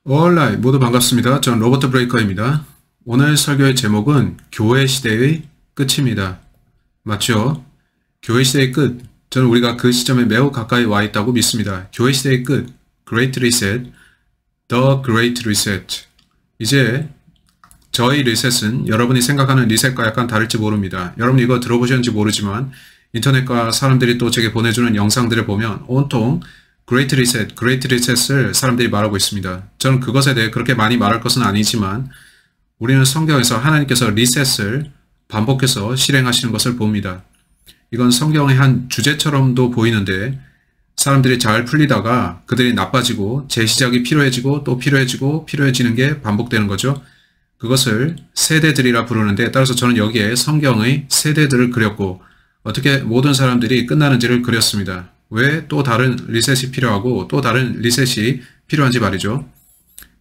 올라이 모두 반갑습니다. 전 로버트 브레이커입니다. 오늘 설교의 제목은 교회 시대의 끝입니다. 맞죠? 교회 시대의 끝. 저는 우리가 그 시점에 매우 가까이 와 있다고 믿습니다. 교회 시대의 끝. Great Reset. The Great Reset. 이제 저희 리셋은 여러분이 생각하는 리셋과 약간 다를지 모릅니다. 여러분이 이거 들어보셨는지 모르지만 인터넷과 사람들이 또 제게 보내주는 영상들을 보면 온통 Great Reset, Great Reset을 사람들이 말하고 있습니다. 저는 그것에 대해 그렇게 많이 말할 것은 아니지만 우리는 성경에서 하나님께서 리셋을 반복해서 실행하시는 것을 봅니다. 이건 성경의 한 주제처럼도 보이는데 사람들이 잘 풀리다가 그들이 나빠지고 재시작이 필요해지고 또 필요해지고 필요해지는 게 반복되는 거죠. 그것을 세대들이라 부르는데 따라서 저는 여기에 성경의 세대들을 그렸고 어떻게 모든 사람들이 끝나는지를 그렸습니다. 왜 또 다른 리셋이 필요하고 또 다른 리셋이 필요한지 말이죠.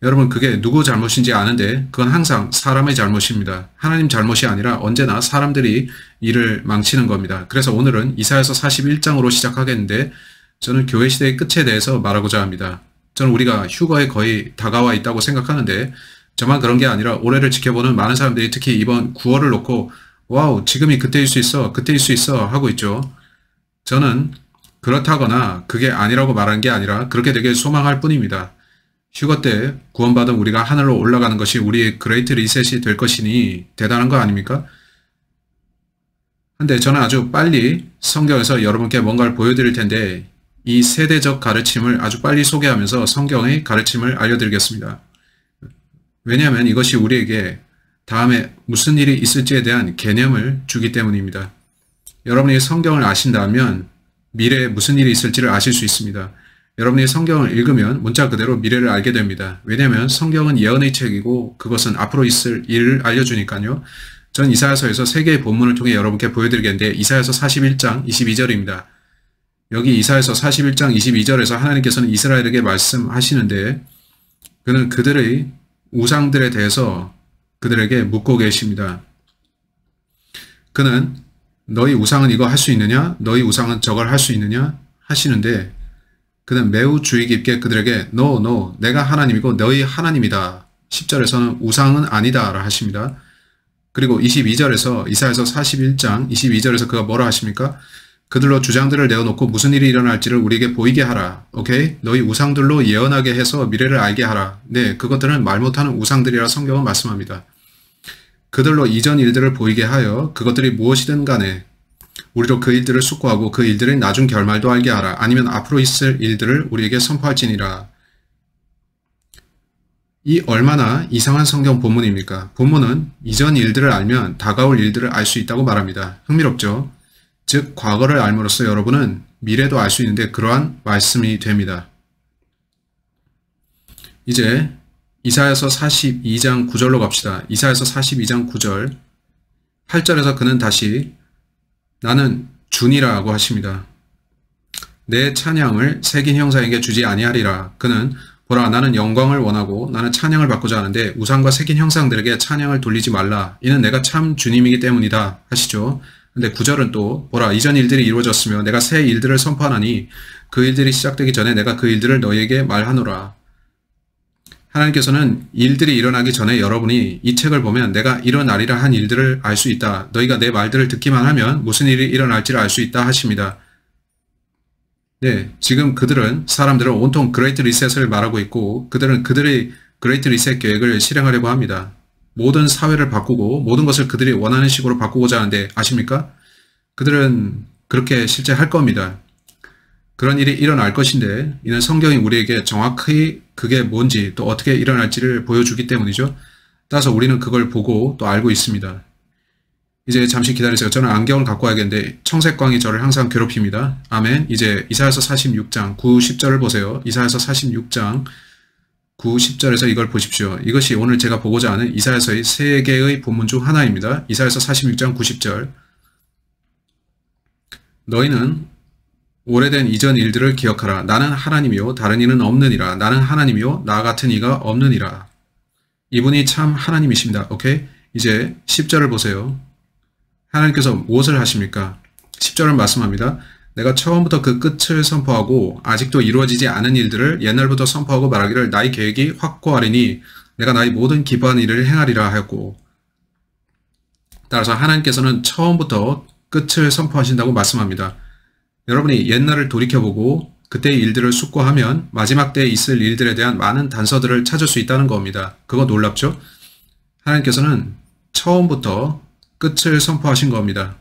여러분 그게 누구 잘못인지 아는데 그건 항상 사람의 잘못입니다. 하나님 잘못이 아니라 언제나 사람들이 일을 망치는 겁니다. 그래서 오늘은 이사야서 41장으로 시작하겠는데 저는 교회 시대의 끝에 대해서 말하고자 합니다. 저는 우리가 휴거에 거의 다가와 있다고 생각하는데 저만 그런 게 아니라 올해를 지켜보는 많은 사람들이 특히 이번 9월을 놓고 와우 지금이 그때일 수 있어 그때일 수 있어 하고 있죠. 저는 그렇다거나 그게 아니라고 말하는 게 아니라 그렇게 되길 소망할 뿐입니다. 휴거 때 구원받은 우리가 하늘로 올라가는 것이 우리의 그레이트 리셋이 될 것이니 대단한 거 아닙니까? 근데 저는 아주 빨리 성경에서 여러분께 뭔가를 보여드릴 텐데 이 세대적 가르침을 아주 빨리 소개하면서 성경의 가르침을 알려드리겠습니다. 왜냐하면 이것이 우리에게 다음에 무슨 일이 있을지에 대한 개념을 주기 때문입니다. 여러분이 성경을 아신다면 미래에 무슨 일이 있을지를 아실 수 있습니다. 여러분이 성경을 읽으면 문자 그대로 미래를 알게 됩니다. 왜냐하면 성경은 예언의 책이고 그것은 앞으로 있을 일을 알려주니까요. 전 이사야서에서 세 개의 본문을 통해 여러분께 보여드리겠는데 이사야서 41장 22절입니다. 여기 이사야서 41장 22절에서 하나님께서는 이스라엘에게 말씀하시는데 그는 그들의 우상들에 대해서 그들에게 묻고 계십니다. 그는 너희 우상은 이거 할 수 있느냐? 너희 우상은 저걸 할 수 있느냐? 하시는데 그는 매우 주의 깊게 그들에게 No, 내가 하나님이고 너희 하나님이다. 10절에서는 우상은 아니다 라 하십니다. 그리고 22절에서 이사야서 41장 22절에서 그가 뭐라 하십니까? 그들로 주장들을 내어놓고 무슨 일이 일어날지를 우리에게 보이게 하라. 오케이? 너희 우상들로 예언하게 해서 미래를 알게 하라. 네, 그것들은 말 못하는 우상들이라 성경은 말씀합니다. 그들로 이전 일들을 보이게 하여 그것들이 무엇이든 간에 우리로 그 일들을 숙고하고 그 일들의 나중 결말도 알게 하라. 아니면 앞으로 있을 일들을 우리에게 선포할지니라. 이 얼마나 이상한 성경 본문입니까? 본문은 이전 일들을 알면 다가올 일들을 알 수 있다고 말합니다. 흥미롭죠? 즉 과거를 알므로써 여러분은 미래도 알 수 있는데 그러한 말씀이 됩니다. 이제 이사야서 42장 9절로 갑시다. 이사야서 42장 9절 8절에서 그는 다시 나는 주니라고 하십니다. 내 찬양을 새긴 형상에게 주지 아니하리라. 그는 보라 나는 영광을 원하고 나는 찬양을 받고자 하는데 우상과 새긴 형상들에게 찬양을 돌리지 말라. 이는 내가 참 주님이기 때문이다 하시죠. 근데 9절은 또 보라 이전 일들이 이루어졌으며 내가 새 일들을 선포하나니 그 일들이 시작되기 전에 내가 그 일들을 너희에게 말하노라. 하나님께서는 일들이 일어나기 전에 여러분이 이 책을 보면 내가 일어나리라 한 일들을 알 수 있다. 너희가 내 말들을 듣기만 하면 무슨 일이 일어날지를 알 수 있다 하십니다. 네, 지금 사람들은 온통 그레이트 리셋을 말하고 있고 그들은 그들의 그레이트 리셋 계획을 실행하려고 합니다. 모든 사회를 바꾸고 모든 것을 그들이 원하는 식으로 바꾸고자 하는데 아십니까? 그들은 그렇게 실제 할 겁니다. 그런 일이 일어날 것인데 이는 성경이 우리에게 정확히 그게 뭔지 또 어떻게 일어날지를 보여주기 때문이죠. 따라서 우리는 그걸 보고 또 알고 있습니다. 이제 잠시 기다리세요. 저는 안경을 갖고 와야겠는데 청색광이 저를 항상 괴롭힙니다. 아멘. 이제 이사야서 46장 9, 10절을 보세요. 이사야서 46장 9, 10절에서 이걸 보십시오. 이것이 오늘 제가 보고자 하는 이사야서의 세 개의 본문 중 하나입니다. 이사야서 46장 9, 10절 너희는 오래된 이전 일들을 기억하라. 나는 하나님이요 다른 이는 없느니라. 나는 하나님이요 나 같은 이가 없느니라. 이분이 참 하나님이십니다. 오케이? 이제 10절을 보세요. 하나님께서 무엇을 하십니까? 10절을 말씀합니다. 내가 처음부터 그 끝을 선포하고 아직도 이루어지지 않은 일들을 옛날부터 선포하고 말하기를 나의 계획이 확고하리니 내가 나의 모든 기뻐하는 일을 행하리라 하였고, 따라서 하나님께서는 처음부터 끝을 선포하신다고 말씀합니다. 여러분이 옛날을 돌이켜보고 그때의 일들을 숙고하면 마지막 때에 있을 일들에 대한 많은 단서들을 찾을 수 있다는 겁니다. 그거 놀랍죠? 하나님께서는 처음부터 끝을 선포하신 겁니다.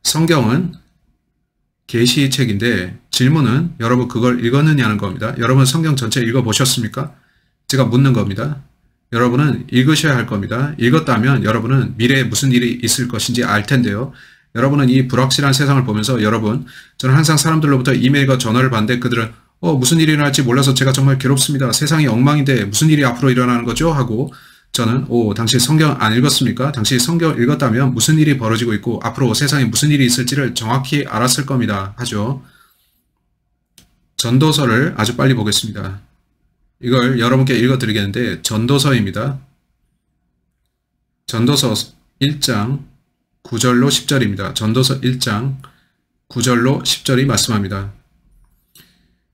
성경은 계시책인데 질문은 여러분 그걸 읽었느냐는 겁니다. 여러분 성경 전체 읽어보셨습니까? 제가 묻는 겁니다. 여러분은 읽으셔야 할 겁니다. 읽었다면 여러분은 미래에 무슨 일이 있을 것인지 알 텐데요. 여러분은 이 불확실한 세상을 보면서 저는 항상 사람들로부터 이메일과 전화를 받는데 그들은 무슨 일이 일어날지 몰라서 제가 정말 괴롭습니다. 세상이 엉망인데 무슨 일이 앞으로 일어나는 거죠? 하고 저는 당신 성경 안 읽었습니까? 당신이 성경 읽었다면 무슨 일이 벌어지고 있고 앞으로 세상에 무슨 일이 있을지를 정확히 알았을 겁니다. 하죠. 전도서를 아주 빨리 보겠습니다. 이걸 여러분께 읽어드리겠는데 전도서입니다. 전도서 1장 9절로 10절입니다. 전도서 1장 9절로 10절이 말씀합니다.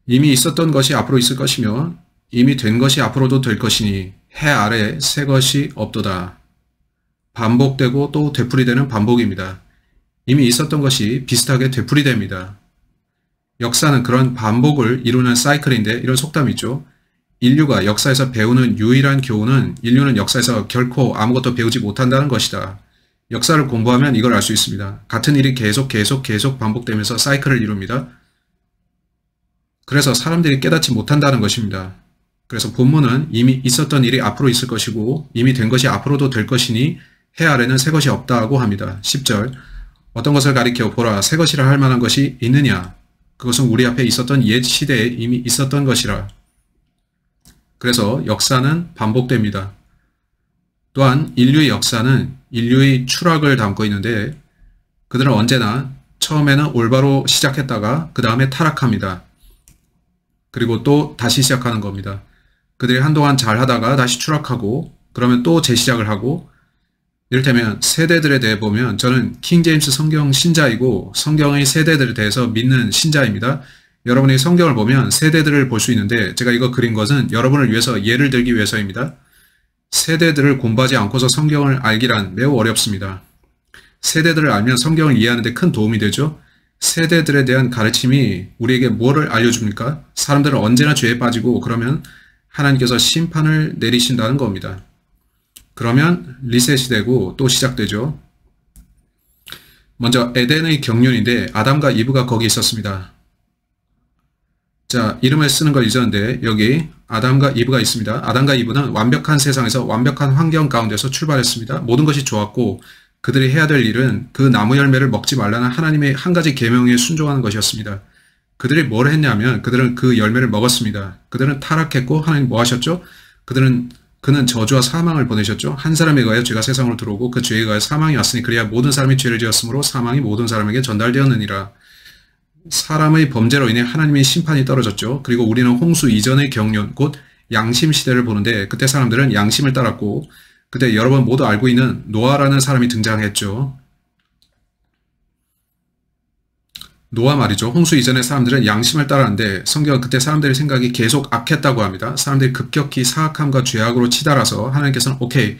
이미 있었던 것이 앞으로 있을 것이며 이미 된 것이 앞으로도 될 것이니 해 아래 새 것이 없도다. 반복되고 또 되풀이되는 반복입니다. 이미 있었던 것이 비슷하게 되풀이됩니다. 역사는 그런 반복을 이루는 사이클인데 이런 속담이 있죠. 인류가 역사에서 배우는 유일한 교훈은 인류는 역사에서 결코 아무것도 배우지 못한다는 것이다. 역사를 공부하면 이걸 알 수 있습니다. 같은 일이 계속 반복되면서 사이클을 이룹니다. 그래서 사람들이 깨닫지 못한다는 것입니다. 그래서 본문은 이미 있었던 일이 앞으로 있을 것이고 이미 된 것이 앞으로도 될 것이니 해 아래는 새 것이 없다고 합니다. 10절 어떤 것을 가리켜 보라 새 것이라 할 만한 것이 있느냐 그것은 우리 앞에 있었던 옛 시대에 이미 있었던 것이라. 그래서 역사는 반복됩니다. 또한 인류의 역사는 인류의 추락을 담고 있는데 그들은 언제나 처음에는 올바로 시작했다가 그 다음에 타락합니다. 그리고 또 다시 시작하는 겁니다. 그들이 한동안 잘 하다가 다시 추락하고 그러면 또 재시작을 하고 이를테면 세대들에 대해 보면 저는 킹제임스 성경 신자이고 성경의 세대들에 대해서 믿는 신자입니다. 여러분이 성경을 보면 세대들을 볼 수 있는데 제가 이거 그린 것은 여러분을 위해서 예를 들기 위해서입니다. 세대들을 공부하지 않고서 성경을 알기란 매우 어렵습니다. 세대들을 알면 성경을 이해하는 데 큰 도움이 되죠. 세대들에 대한 가르침이 우리에게 뭐를 알려줍니까? 사람들은 언제나 죄에 빠지고 그러면 하나님께서 심판을 내리신다는 겁니다. 그러면 리셋이 되고 또 시작되죠. 먼저 에덴의 경륜인데 아담과 이브가 거기 있었습니다. 자, 이름을 쓰는 걸 잊었는데 여기 아담과 이브가 있습니다. 아담과 이브는 완벽한 세상에서 완벽한 환경 가운데서 출발했습니다. 모든 것이 좋았고 그들이 해야 될 일은 그 나무 열매를 먹지 말라는 하나님의 한 가지 계명에 순종하는 것이었습니다. 그들이 뭘 했냐면 그들은 그 열매를 먹었습니다. 그들은 타락했고 하나님 뭐 하셨죠? 그는 저주와 사망을 보내셨죠. 한 사람에 의하여 죄가 세상으로 들어오고 그 죄에 의하여 사망이 왔으니 그래야 모든 사람이 죄를 지었으므로 사망이 모든 사람에게 전달되었느니라. 사람의 범죄로 인해 하나님의 심판이 떨어졌죠. 그리고 우리는 홍수 이전의 경륜, 곧 양심 시대를 보는데 그때 사람들은 양심을 따랐고 그때 여러분 모두 알고 있는 노아라는 사람이 등장했죠. 노아 말이죠. 홍수 이전의 사람들은 양심을 따랐는데 성경은 그때 사람들의 생각이 계속 악했다고 합니다. 사람들이 급격히 사악함과 죄악으로 치달아서 하나님께서는 오케이,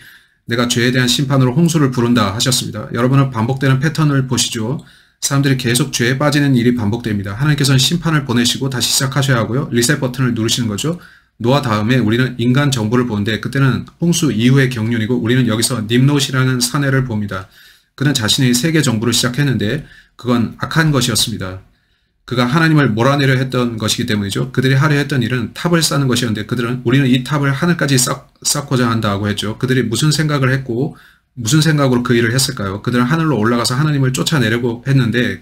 내가 죄에 대한 심판으로 홍수를 부른다 하셨습니다. 여러분은 반복되는 패턴을 보시죠. 사람들이 계속 죄에 빠지는 일이 반복됩니다. 하나님께서는 심판을 보내시고 다시 시작하셔야 하고요. 리셋 버튼을 누르시는 거죠. 노아 다음에 우리는 인간 정부를 보는데 그때는 홍수 이후의 경륜이고 우리는 여기서 님롯이라는 사내를 봅니다. 그는 자신의 세계 정부를 시작했는데 그건 악한 것이었습니다. 그가 하나님을 몰아내려 했던 것이기 때문이죠. 그들이 하려 했던 일은 탑을 쌓는 것이었는데 우리는 이 탑을 하늘까지 쌓고자 한다고 했죠. 그들이 무슨 생각을 했고 무슨 생각으로 그 일을 했을까요? 그들은 하늘로 올라가서 하나님을 쫓아내려고 했는데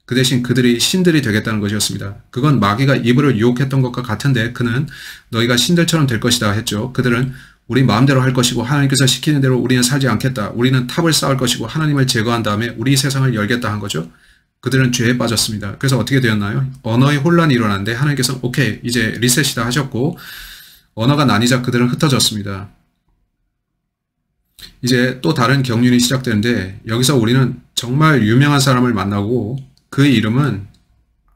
그 대신 그들이 신들이 되겠다는 것이었습니다. 그건 마귀가 이브를 유혹했던 것과 같은데 그는 너희가 신들처럼 될 것이다 했죠. 그들은 우리 마음대로 할 것이고 하나님께서 시키는 대로 우리는 살지 않겠다. 우리는 탑을 쌓을 것이고 하나님을 제거한 다음에 우리 세상을 열겠다 한 거죠. 그들은 죄에 빠졌습니다. 그래서 어떻게 되었나요? 언어의 혼란이 일어났는데 하나님께서 오케이, 이제 리셋이다 하셨고 언어가 나뉘자 그들은 흩어졌습니다. 이제 또 다른 경륜이 시작되는데 여기서 우리는 정말 유명한 사람을 만나고 그의 이름은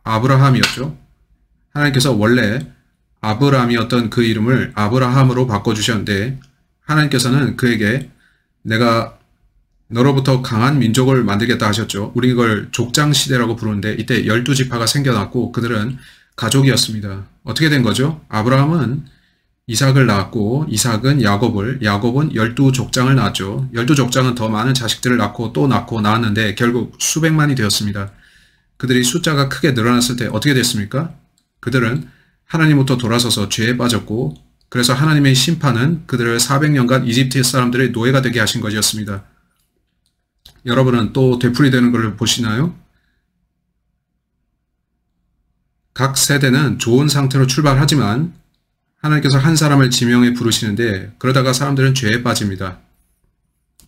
아브라함이었죠. 하나님께서 원래 아브람이었던 그 이름을 아브라함으로 바꿔주셨는데 하나님께서는 그에게 내가 너로부터 강한 민족을 만들겠다 하셨죠. 우리 이걸 족장시대라고 부르는데 이때 12지파가 생겨났고 그들은 가족이었습니다. 어떻게 된 거죠? 아브라함은 이삭을 낳았고 이삭은 야곱은 12족장을 낳았죠. 12족장은 더 많은 자식들을 낳고 또 낳고 낳았는데 결국 수백만이 되었습니다. 그들이 숫자가 크게 늘어났을 때 어떻게 됐습니까? 그들은 하나님부터 돌아서서 죄에 빠졌고 그래서 하나님의 심판은 그들을 400년간 이집트 사람들의 노예가 되게 하신 것이었습니다. 여러분은 또 되풀이되는 것을 보시나요? 각 세대는 좋은 상태로 출발하지만 하나님께서 한 사람을 지명해 부르시는데 그러다가 사람들은 죄에 빠집니다.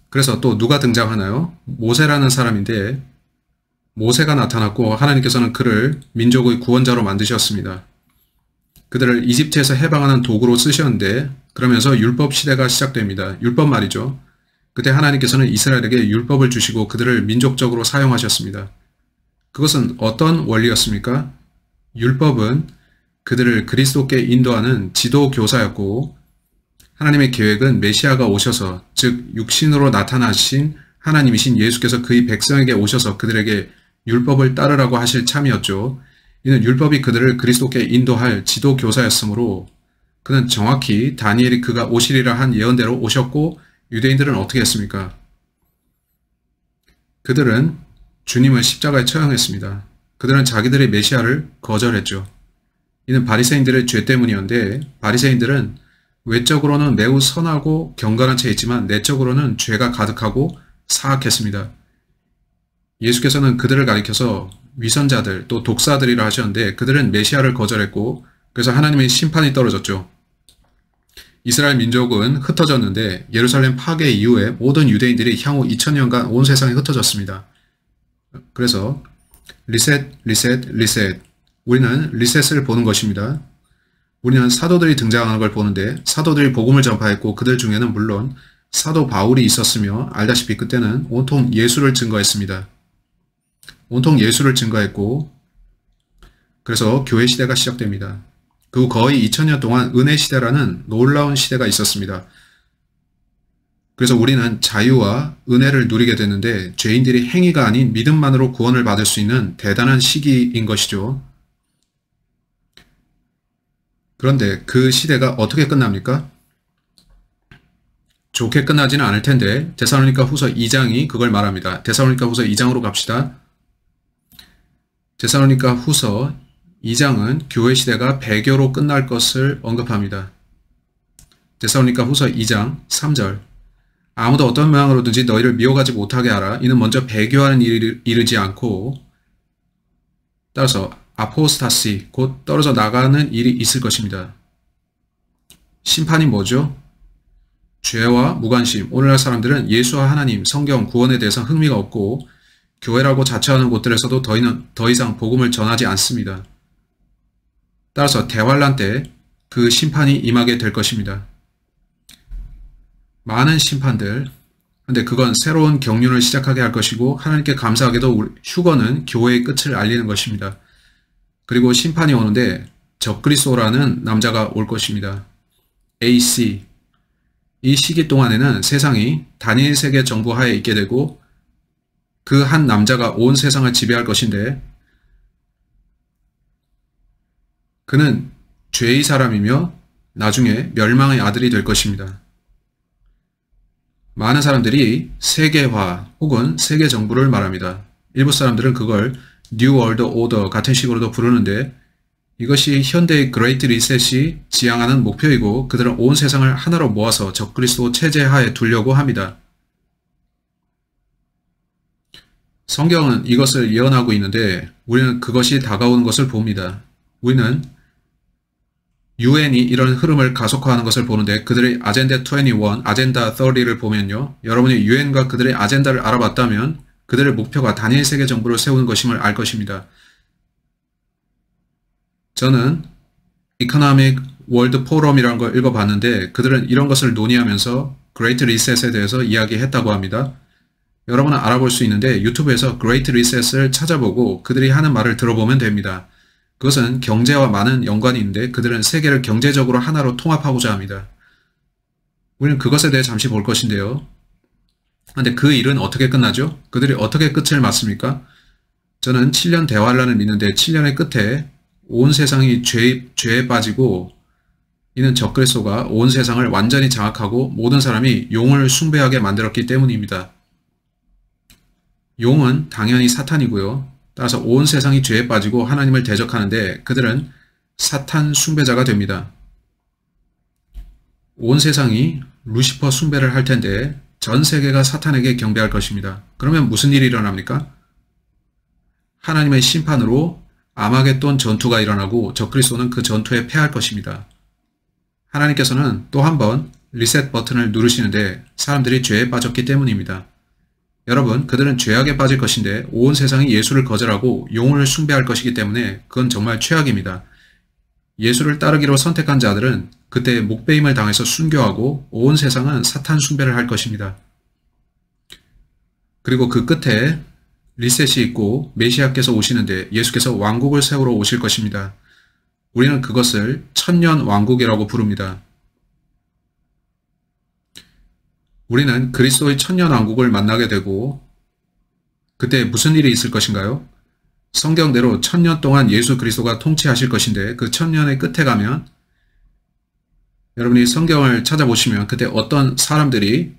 그래서 또 누가 등장하나요? 모세라는 사람인데 모세가 나타났고 하나님께서는 그를 민족의 구원자로 만드셨습니다. 그들을 이집트에서 해방하는 도구로 쓰셨는데 그러면서 율법 시대가 시작됩니다. 율법 말이죠. 그때 하나님께서는 이스라엘에게 율법을 주시고 그들을 민족적으로 사용하셨습니다. 그것은 어떤 원리였습니까? 율법은 그들을 그리스도께 인도하는 지도교사였고 하나님의 계획은 메시아가 오셔서 즉 육신으로 나타나신 하나님이신 예수께서 그의 백성에게 오셔서 그들에게 율법을 따르라고 하실 참이었죠. 이는 율법이 그들을 그리스도께 인도할 지도교사였으므로 그는 정확히 다니엘이 그가 오시리라 한 예언대로 오셨고 유대인들은 어떻게 했습니까? 그들은 주님을 십자가에 처형했습니다. 그들은 자기들의 메시아를 거절했죠. 이는 바리새인들의 죄 때문이었는데 바리새인들은 외적으로는 매우 선하고 경건한 채 있지만 내적으로는 죄가 가득하고 사악했습니다. 예수께서는 그들을 가리켜서 위선자들 또 독사들이라 하셨는데 그들은 메시아를 거절했고 그래서 하나님의 심판이 떨어졌죠. 이스라엘 민족은 흩어졌는데 예루살렘 파괴 이후에 모든 유대인들이 향후 2000년간 온 세상에 흩어졌습니다. 그래서 리셋. 우리는 리셋을 보는 것입니다. 우리는 사도들이 등장하는 걸 보는데 사도들이 복음을 전파했고 그들 중에는 물론 사도 바울이 있었으며 알다시피 그때는 온통 예수를 증거했습니다. 온통 예수를 증거했고 그래서 교회 시대가 시작됩니다. 그 후 거의 2000년 동안 은혜 시대라는 놀라운 시대가 있었습니다. 그래서 우리는 자유와 은혜를 누리게 되는데 죄인들이 행위가 아닌 믿음만으로 구원을 받을 수 있는 대단한 시기인 것이죠. 그런데 그 시대가 어떻게 끝납니까? 좋게 끝나지는 않을 텐데 데살로니가 후서 2장이 그걸 말합니다. 데살로니가 후서 2장으로 갑시다. 데살로니가 후서 2장은 교회 시대가 배교로 끝날 것을 언급합니다. 데살로니가 후서 2장 3절 아무도 어떤 모양으로든지 너희를 미혹하지 못하게 하라. 이는 먼저 배교하는 일이 이르지 않고 따라서 아포스타시 곧 떨어져 나가는 일이 있을 것입니다. 심판이 뭐죠? 죄와 무관심. 오늘날 사람들은 예수와 하나님, 성경, 구원에 대해서 흥미가 없고 교회라고 자처하는 곳들에서도 더 이상 복음을 전하지 않습니다. 따라서 대환란 때 그 심판이 임하게 될 것입니다. 많은 심판들, 근데 그건 새로운 경륜을 시작하게 할 것이고 하나님께 감사하게도 휴거는 교회의 끝을 알리는 것입니다. 그리고 심판이 오는데 적그리스도라는 남자가 올 것입니다. AC. 이 시기 동안에는 세상이 다니엘 세계 정부 하에 있게 되고 그 한 남자가 온 세상을 지배할 것인데 그는 죄의 사람이며 나중에 멸망의 아들이 될 것입니다. 많은 사람들이 세계화 혹은 세계 정부를 말합니다. 일부 사람들은 그걸 New World Order 같은 식으로도 부르는데 이것이 현대의 그레이트 리셋이 지향하는 목표이고 그들은 온 세상을 하나로 모아서 적그리스도 체제 하에 두려고 합니다. 성경은 이것을 예언하고 있는데 우리는 그것이 다가오는 것을 봅니다. 우리는 UN이 이런 흐름을 가속화하는 것을 보는데 그들의 아젠다 21, 아젠다 30를 보면요. 여러분이 UN과 그들의 아젠다를 알아봤다면 그들의 목표가 단일 세계 정부를 세우는 것임을 알 것입니다. 저는 Economic World Forum이라는 걸 읽어봤는데 그들은 이런 것을 논의하면서 Great Reset에 대해서 이야기했다고 합니다. 여러분은 알아볼 수 있는데 유튜브에서 Great Reset을 찾아보고 그들이 하는 말을 들어보면 됩니다. 그것은 경제와 많은 연관이 있는데 그들은 세계를 경제적으로 하나로 통합하고자 합니다. 우리는 그것에 대해 잠시 볼 것인데요. 근데 그 일은 어떻게 끝나죠? 그들이 어떻게 끝을 맞습니까? 저는 7년 대환란을 믿는데 7년의 끝에 온 세상이 죄에 빠지고 이는 적그리스도가 온 세상을 완전히 장악하고 모든 사람이 용을 숭배하게 만들었기 때문입니다. 용은 당연히 사탄이고요. 따라서 온 세상이 죄에 빠지고 하나님을 대적하는데 그들은 사탄 숭배자가 됩니다. 온 세상이 루시퍼 숭배를 할 텐데 전 세계가 사탄에게 경배할 것입니다. 그러면 무슨 일이 일어납니까? 하나님의 심판으로 아마겟돈 전투가 일어나고 적그리스도는 그 전투에 패할 것입니다. 하나님께서는 또 한 번 리셋 버튼을 누르시는데 사람들이 죄에 빠졌기 때문입니다. 여러분, 그들은 죄악에 빠질 것인데 온 세상이 예수를 거절하고 용을 숭배할 것이기 때문에 그건 정말 최악입니다. 예수를 따르기로 선택한 자들은 그때 목배임을 당해서 순교하고 온 세상은 사탄 숭배를 할 것입니다. 그리고 그 끝에 리셋이 있고 메시아께서 오시는데 예수께서 왕국을 세우러 오실 것입니다. 우리는 그것을 천년 왕국이라고 부릅니다. 우리는 그리스도의 천년 왕국을 만나게 되고 그때 무슨 일이 있을 것인가요? 성경대로 천년 동안 예수 그리스도가 통치하실 것인데 그 천년의 끝에 가면 여러분이 성경을 찾아보시면 그때 어떤 사람들이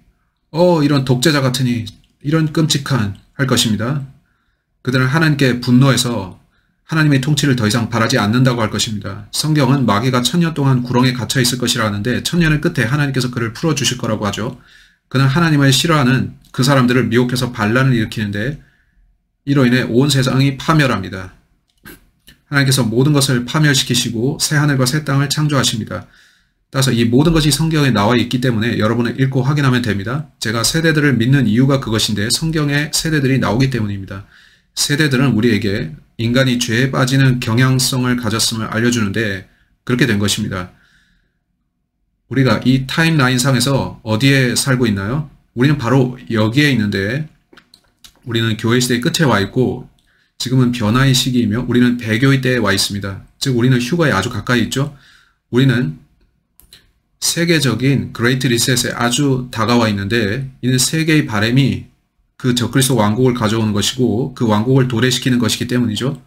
이런 독재자 같으니 이런 끔찍한 할 것입니다. 그들은 하나님께 분노해서 하나님의 통치를 더 이상 바라지 않는다고 할 것입니다. 성경은 마귀가 천년 동안 구렁에 갇혀 있을 것이라 하는데 천년의 끝에 하나님께서 그를 풀어주실 거라고 하죠. 그는 하나님을 싫어하는 그 사람들을 미혹해서 반란을 일으키는데 이로 인해 온 세상이 파멸합니다. 하나님께서 모든 것을 파멸시키시고 새하늘과 새 땅을 창조하십니다. 따라서 이 모든 것이 성경에 나와 있기 때문에 여러분은 읽고 확인하면 됩니다. 제가 세대들을 믿는 이유가 그것인데 성경에 세대들이 나오기 때문입니다. 세대들은 우리에게 인간이 죄에 빠지는 경향성을 가졌음을 알려주는데 그렇게 된 것입니다. 우리가 이 타임라인상에서 어디에 살고 있나요? 우리는 바로 여기에 있는데 우리는 교회 시대의 끝에 와 있고 지금은 변화의 시기이며 우리는 배교의 때에 와 있습니다. 즉 우리는 휴가에 아주 가까이 있죠. 우리는 세계적인 그레이트 리셋에 아주 다가와 있는데 이는 세계의 바람이 그 적그리스도 왕국을 가져오는 것이고 그 왕국을 도래시키는 것이기 때문이죠.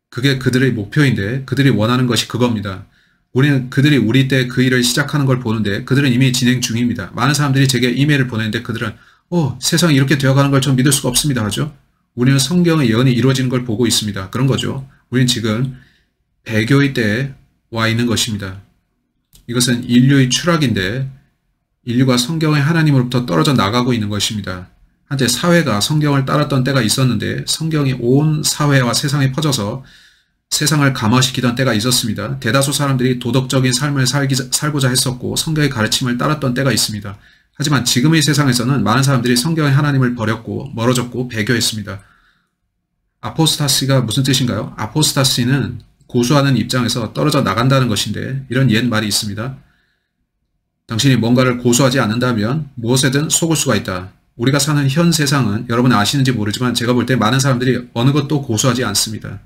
그게 그들의 목표인데 그들이 원하는 것이 그겁니다. 우리는 그들이 우리 때 그 일을 시작하는 걸 보는데 그들은 이미 진행 중입니다. 많은 사람들이 제게 이메일을 보내는데 그들은 세상이 이렇게 되어가는 걸 전 믿을 수가 없습니다 하죠. 우리는 성경의 예언이 이루어지는 걸 보고 있습니다. 그런 거죠. 우리는 지금 배교의 때에 와 있는 것입니다. 이것은 인류의 추락인데 인류가 성경의 하나님으로부터 떨어져 나가고 있는 것입니다. 한때 사회가 성경을 따랐던 때가 있었는데 성경이 온 사회와 세상에 퍼져서 세상을 감화시키던 때가 있었습니다. 대다수 사람들이 도덕적인 삶을 살고자 했었고 성경의 가르침을 따랐던 때가 있습니다. 하지만 지금의 세상에서는 많은 사람들이 성경의 하나님을 버렸고 멀어졌고 배교했습니다. 아포스타시가 무슨 뜻인가요? 아포스타시는 고수하는 입장에서 떨어져 나간다는 것인데 이런 옛 말이 있습니다. 당신이 뭔가를 고수하지 않는다면 무엇에든 속을 수가 있다. 우리가 사는 현 세상은 여러분 아시는지 모르지만 제가 볼 때 많은 사람들이 어느 것도 고수하지 않습니다.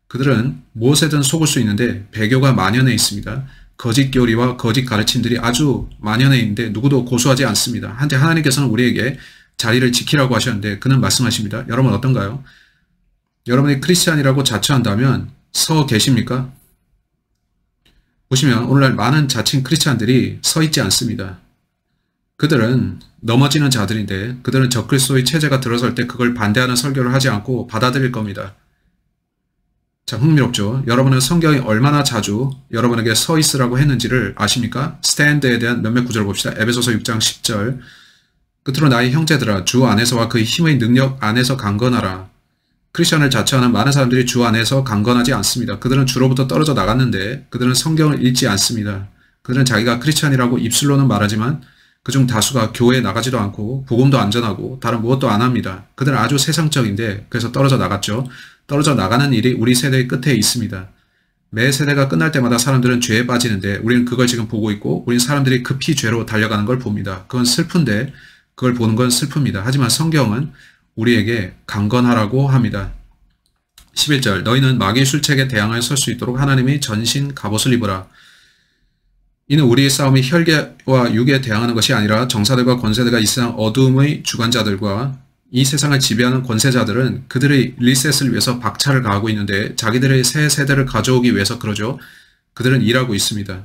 그들은 무엇에든 속을 수 있는데 배교가 만연해 있습니다. 거짓 교리와 거짓 가르침들이 아주 만연해 있는데 누구도 고수하지 않습니다. 한때 하나님께서는 우리에게 자리를 지키라고 하셨는데 그는 말씀하십니다. 여러분 어떤가요? 여러분이 크리스찬이라고 자처한다면 서 계십니까? 보시면 오늘날 많은 자칭 크리스찬들이 서 있지 않습니다. 그들은 넘어지는 자들인데 그들은 적그리스도의 체제가 들어설 때 그걸 반대하는 설교를 하지 않고 받아들일 겁니다. 자, 흥미롭죠? 여러분은 성경이 얼마나 자주 여러분에게 서 있으라고 했는지를 아십니까? 스탠드에 대한 몇몇 구절을 봅시다. 에베소서 6장 10절. 끝으로 나의 형제들아 주 안에서와 그의 힘의 능력 안에서 강건하라. 크리스천을 자처하는 많은 사람들이 주 안에서 강건하지 않습니다. 그들은 주로부터 떨어져 나갔는데 그들은 성경을 읽지 않습니다. 그들은 자기가 크리스천이라고 입술로는 말하지만 그중 다수가 교회에 나가지도 않고 복음도 안 전하고 다른 무엇도 안 합니다. 그들은 아주 세상적인데 그래서 떨어져 나갔죠. 떨어져 나가는 일이 우리 세대의 끝에 있습니다. 매 세대가 끝날 때마다 사람들은 죄에 빠지는데 우리는 그걸 지금 보고 있고 우리는 사람들이 급히 죄로 달려가는 걸 봅니다. 그건 슬픈데 그걸 보는 건 슬픕니다. 하지만 성경은 우리에게 강건하라고 합니다. 11절 너희는 마귀의 술책에 대항하여 설 수 있도록 하나님이 전신 갑옷을 입으라. 이는 우리의 싸움이 혈계와 육에 대항하는 것이 아니라 정사들과 권세들과 이 세상 어두움의 주관자들과 이 세상을 지배하는 권세자들은 그들의 리셋을 위해서 박차를 가하고 있는데 자기들의 새 세대를 가져오기 위해서 그러죠. 그들은 일하고 있습니다.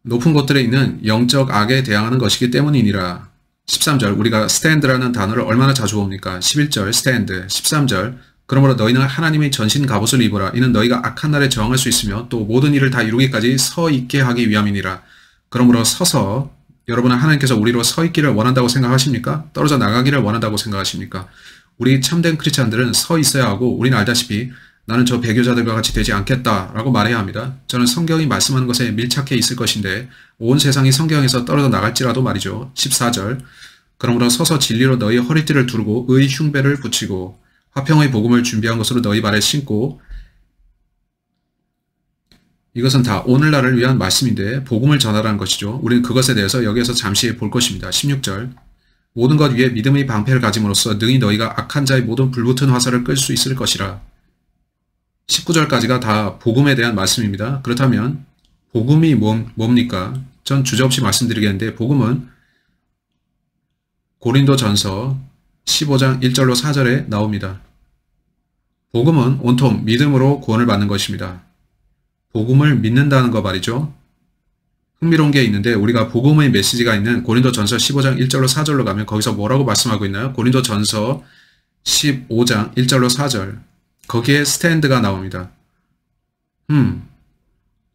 높은 곳들에 있는 영적 악에 대항하는 것이기 때문이니라. 13절 우리가 스탠드라는 단어를 얼마나 자주 봅니까? 11절 스탠드, 13절 그러므로 너희는 하나님의 전신 갑옷을 입어라. 이는 너희가 악한 날에 저항할 수 있으며 또 모든 일을 다 이루기까지 서 있게 하기 위함이니라. 그러므로 서서 여러분은 하나님께서 우리로 서 있기를 원한다고 생각하십니까? 떨어져 나가기를 원한다고 생각하십니까? 우리 참된 크리스찬들은 서 있어야 하고 우리는 알다시피 나는 저 배교자들과 같이 되지 않겠다라고 말해야 합니다. 저는 성경이 말씀하는 것에 밀착해 있을 것인데 온 세상이 성경에서 떨어져 나갈지라도 말이죠. 14절 그러므로 서서 진리로 너희 허리띠를 두르고 의 흉배를 붙이고 화평의 복음을 준비한 것으로 너희 발에 신고 이것은 다 오늘날을 위한 말씀인데 복음을 전하라는 것이죠. 우리는 그것에 대해서 여기에서 잠시 볼 것입니다. 16절 모든 것 위에 믿음의 방패를 가짐으로써 능히 너희가 악한 자의 모든 불붙은 화살을 끌 수 있을 것이라. 19절까지가 다 복음에 대한 말씀입니다. 그렇다면 복음이 뭡니까? 전 주저없이 말씀드리겠는데 복음은 고린도전서 15장 1절로 4절에 나옵니다. 복음은 온통 믿음으로 구원을 받는 것입니다. 복음을 믿는다는 거 말이죠. 흥미로운 게 있는데 우리가 복음의 메시지가 있는 고린도전서 15장 1절로 4절로 가면 거기서 뭐라고 말씀하고 있나요? 고린도전서 15장 1절로 4절 거기에 스탠드가 나옵니다.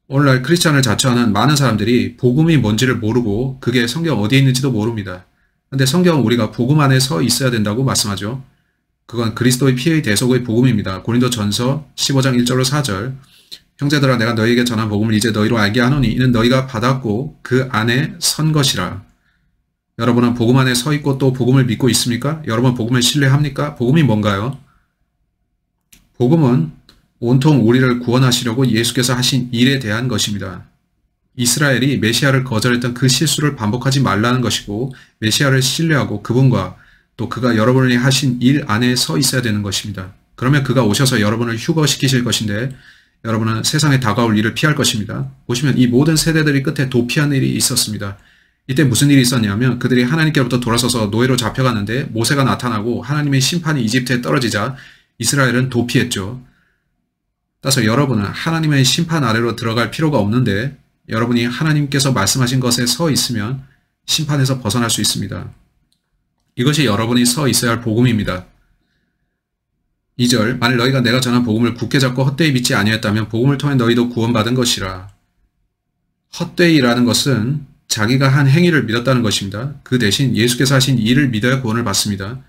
오늘날 크리스찬을 자처하는 많은 사람들이 복음이 뭔지를 모르고 그게 성경 어디에 있는지도 모릅니다. 근데 성경은 우리가 복음 안에 서 있어야 된다고 말씀하죠. 그건 그리스도의 피의 대속의 복음입니다. 고린도전서 15장 1절로 4절 형제들아 내가 너희에게 전한 복음을 이제 너희로 알게 하노니 이는 너희가 받았고 그 안에 선 것이라. 여러분은 복음 안에 서 있고 또 복음을 믿고 있습니까? 여러분 복음을 신뢰합니까? 복음이 뭔가요? 복음은 온통 우리를 구원하시려고 예수께서 하신 일에 대한 것입니다. 이스라엘이 메시아를 거절했던 그 실수를 반복하지 말라는 것이고 메시아를 신뢰하고 그분과 또 그가 여러분이 하신 일 안에 서 있어야 되는 것입니다. 그러면 그가 오셔서 여러분을 휴거시키실 것인데 여러분은 세상에 다가올 일을 피할 것입니다. 보시면 이 모든 세대들이 끝에 도피한 일이 있었습니다. 이때 무슨 일이 있었냐면 그들이 하나님께로부터 돌아서서 노예로 잡혀갔는데 모세가 나타나고 하나님의 심판이 이집트에 떨어지자 이스라엘은 도피했죠. 따라서 여러분은 하나님의 심판 아래로 들어갈 필요가 없는데 여러분이 하나님께서 말씀하신 것에 서 있으면 심판에서 벗어날 수 있습니다. 이것이 여러분이 서 있어야 할 복음입니다. 2절 만일 너희가 내가 전한 복음을 굳게 잡고 헛되이 믿지 아니했다면 복음을 통해 너희도 구원받은 것이라. 헛되이라는 것은 자기가 한 행위를 믿었다는 것입니다. 그 대신 예수께서 하신 일을 믿어야 구원을 받습니다.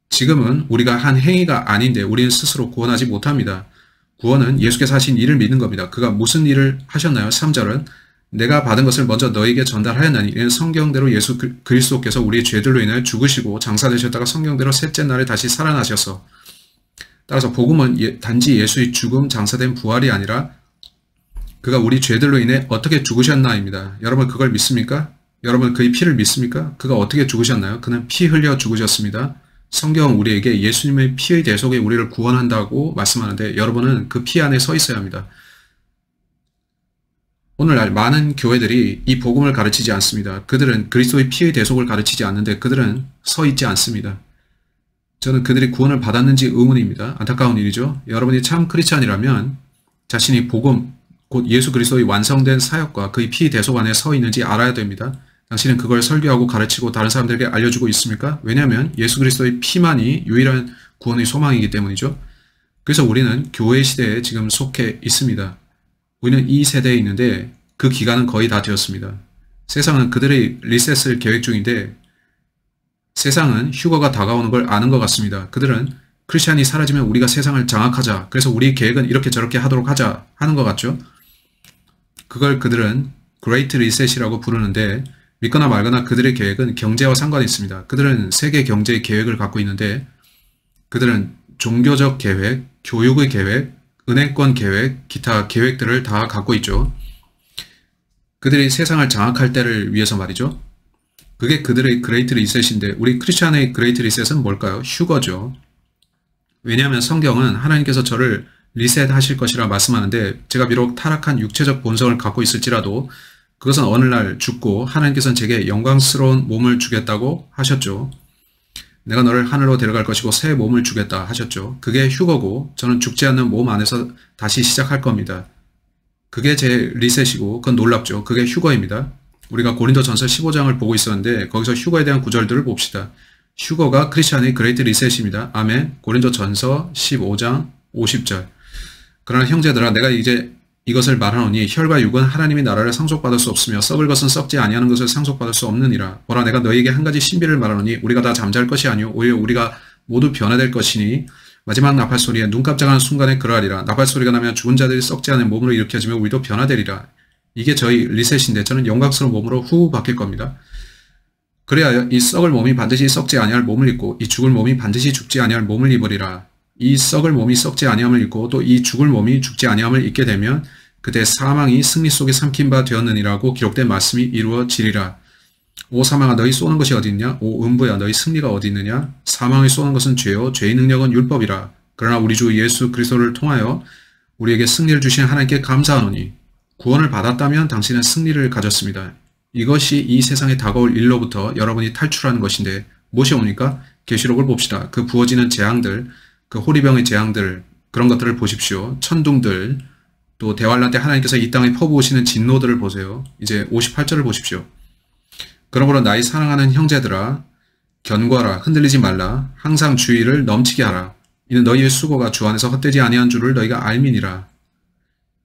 지금은 우리가 한 행위가 아닌데 우리는 스스로 구원하지 못합니다. 구원은 예수께서 하신 일을 믿는 겁니다. 그가 무슨 일을 하셨나요? 3절은 내가 받은 것을 먼저 너에게 전달하였나니 이는 성경대로 예수 그리스도께서 우리의 죄들로 인하여 죽으시고 장사되셨다가 성경대로 셋째 날에 다시 살아나셔서 따라서 복음은 단지 예수의 죽음, 장사된 부활이 아니라 그가 우리 죄들로 인해 어떻게 죽으셨나입니다. 여러분 그걸 믿습니까? 여러분 그의 피를 믿습니까? 그가 어떻게 죽으셨나요? 그는 피 흘려 죽으셨습니다. 성경은 우리에게 예수님의 피의 대속에 우리를 구원한다고 말씀하는데 여러분은 그 피 안에 서 있어야 합니다. 오늘날 많은 교회들이 이 복음을 가르치지 않습니다. 그들은 그리스도의 피의 대속을 가르치지 않는데 그들은 서 있지 않습니다. 저는 그들이 구원을 받았는지 의문입니다. 안타까운 일이죠. 여러분이 참 크리스찬이라면 자신이 복음, 곧 예수 그리스도의 완성된 사역과 그의 피 대속 안에 서 있는지 알아야 됩니다. 당신은 그걸 설교하고 가르치고 다른 사람들에게 알려주고 있습니까? 왜냐하면 예수 그리스도의 피만이 유일한 구원의 소망이기 때문이죠. 그래서 우리는 교회 시대에 지금 속해 있습니다. 우리는 이 세대에 있는데 그 기간은 거의 다 되었습니다. 세상은 그들의 리셋을 계획 중인데 세상은 휴거가 다가오는 걸 아는 것 같습니다. 그들은 크리스찬이 사라지면 우리가 세상을 장악하자. 그래서 우리 계획은 이렇게 저렇게 하도록 하자 하는 것 같죠. 그걸 그들은 Great Reset이라고 부르는데 믿거나 말거나 그들의 계획은 경제와 상관이 있습니다. 그들은 세계 경제의 계획을 갖고 있는데 그들은 종교적 계획, 교육의 계획, 은행권 계획, 기타 계획들을 다 갖고 있죠. 그들이 세상을 장악할 때를 위해서 말이죠. 그게 그들의 그레이트 리셋인데 우리 크리스찬의 그레이트 리셋은 뭘까요? 휴거죠. 왜냐하면 성경은 하나님께서 저를 리셋하실 것이라 말씀하는데 제가 비록 타락한 육체적 본성을 갖고 있을지라도 그것은 어느 날 죽고 하나님께서는 제게 영광스러운 몸을 주겠다고 하셨죠. 내가 너를 하늘로 데려갈 것이고 새 몸을 주겠다 하셨죠. 그게 휴거고 저는 죽지 않는 몸 안에서 다시 시작할 겁니다. 그게 제 리셋이고 그건 놀랍죠. 그게 휴거입니다. 우리가 고린도전서 15장을 보고 있었는데 거기서 휴거에 대한 구절들을 봅시다. 휴거가 크리스찬의 그레이트 리셋입니다. 아멘. 고린도전서 15장 50절. 그러나 형제들아 내가 이제 이것을 말하노니 혈과 육은 하나님의 나라를 상속받을 수 없으며 썩을 것은 썩지 아니하는 것을 상속받을 수 없느니라. 보라 내가 너희에게 한 가지 신비를 말하노니 우리가 다 잠잘 것이 아니오 오히려 우리가 모두 변화될 것이니 마지막 나팔 소리에 눈 깜짝하는 순간에 그러하리라. 나팔 소리가 나면 죽은 자들이 썩지 않은 몸으로 일으켜지며 우리도 변화되리라. 이게 저희 리셋인데 저는 영광스러운 몸으로 후 바뀔 겁니다. 그래야 이 썩을 몸이 반드시 썩지 아니할 몸을 입고 이 죽을 몸이 반드시 죽지 아니할 몸을 입으리라. 이 썩을 몸이 썩지 아니함을 입고 또 이 죽을 몸이 죽지 아니함을 입게 되면 그때 사망이 승리 속에 삼킨 바 되었느니라고 기록된 말씀이 이루어지리라. 오 사망아 너희 쏘는 것이 어디 있냐? 오 음부야 너희 승리가 어디 있느냐? 사망을 쏘는 것은 죄요 죄의 능력은 율법이라. 그러나 우리 주 예수 그리스도를 통하여 우리에게 승리를 주신 하나님께 감사하노니 구원을 받았다면 당신은 승리를 가졌습니다. 이것이 이 세상에 다가올 일로부터 여러분이 탈출하는 것인데 무엇이 옵니까? 계시록을 봅시다. 그 부어지는 재앙들, 그 호리병의 재앙들 그런 것들을 보십시오. 천둥들, 또 대환란 때 하나님께서 이 땅에 퍼부으시는 진노들을 보세요. 이제 58절을 보십시오. 그러므로 나의 사랑하는 형제들아 견고하라 흔들리지 말라 항상 주의를 넘치게 하라. 이는 너희의 수고가 주 안에서 헛되지 아니한 줄을 너희가 알미니라.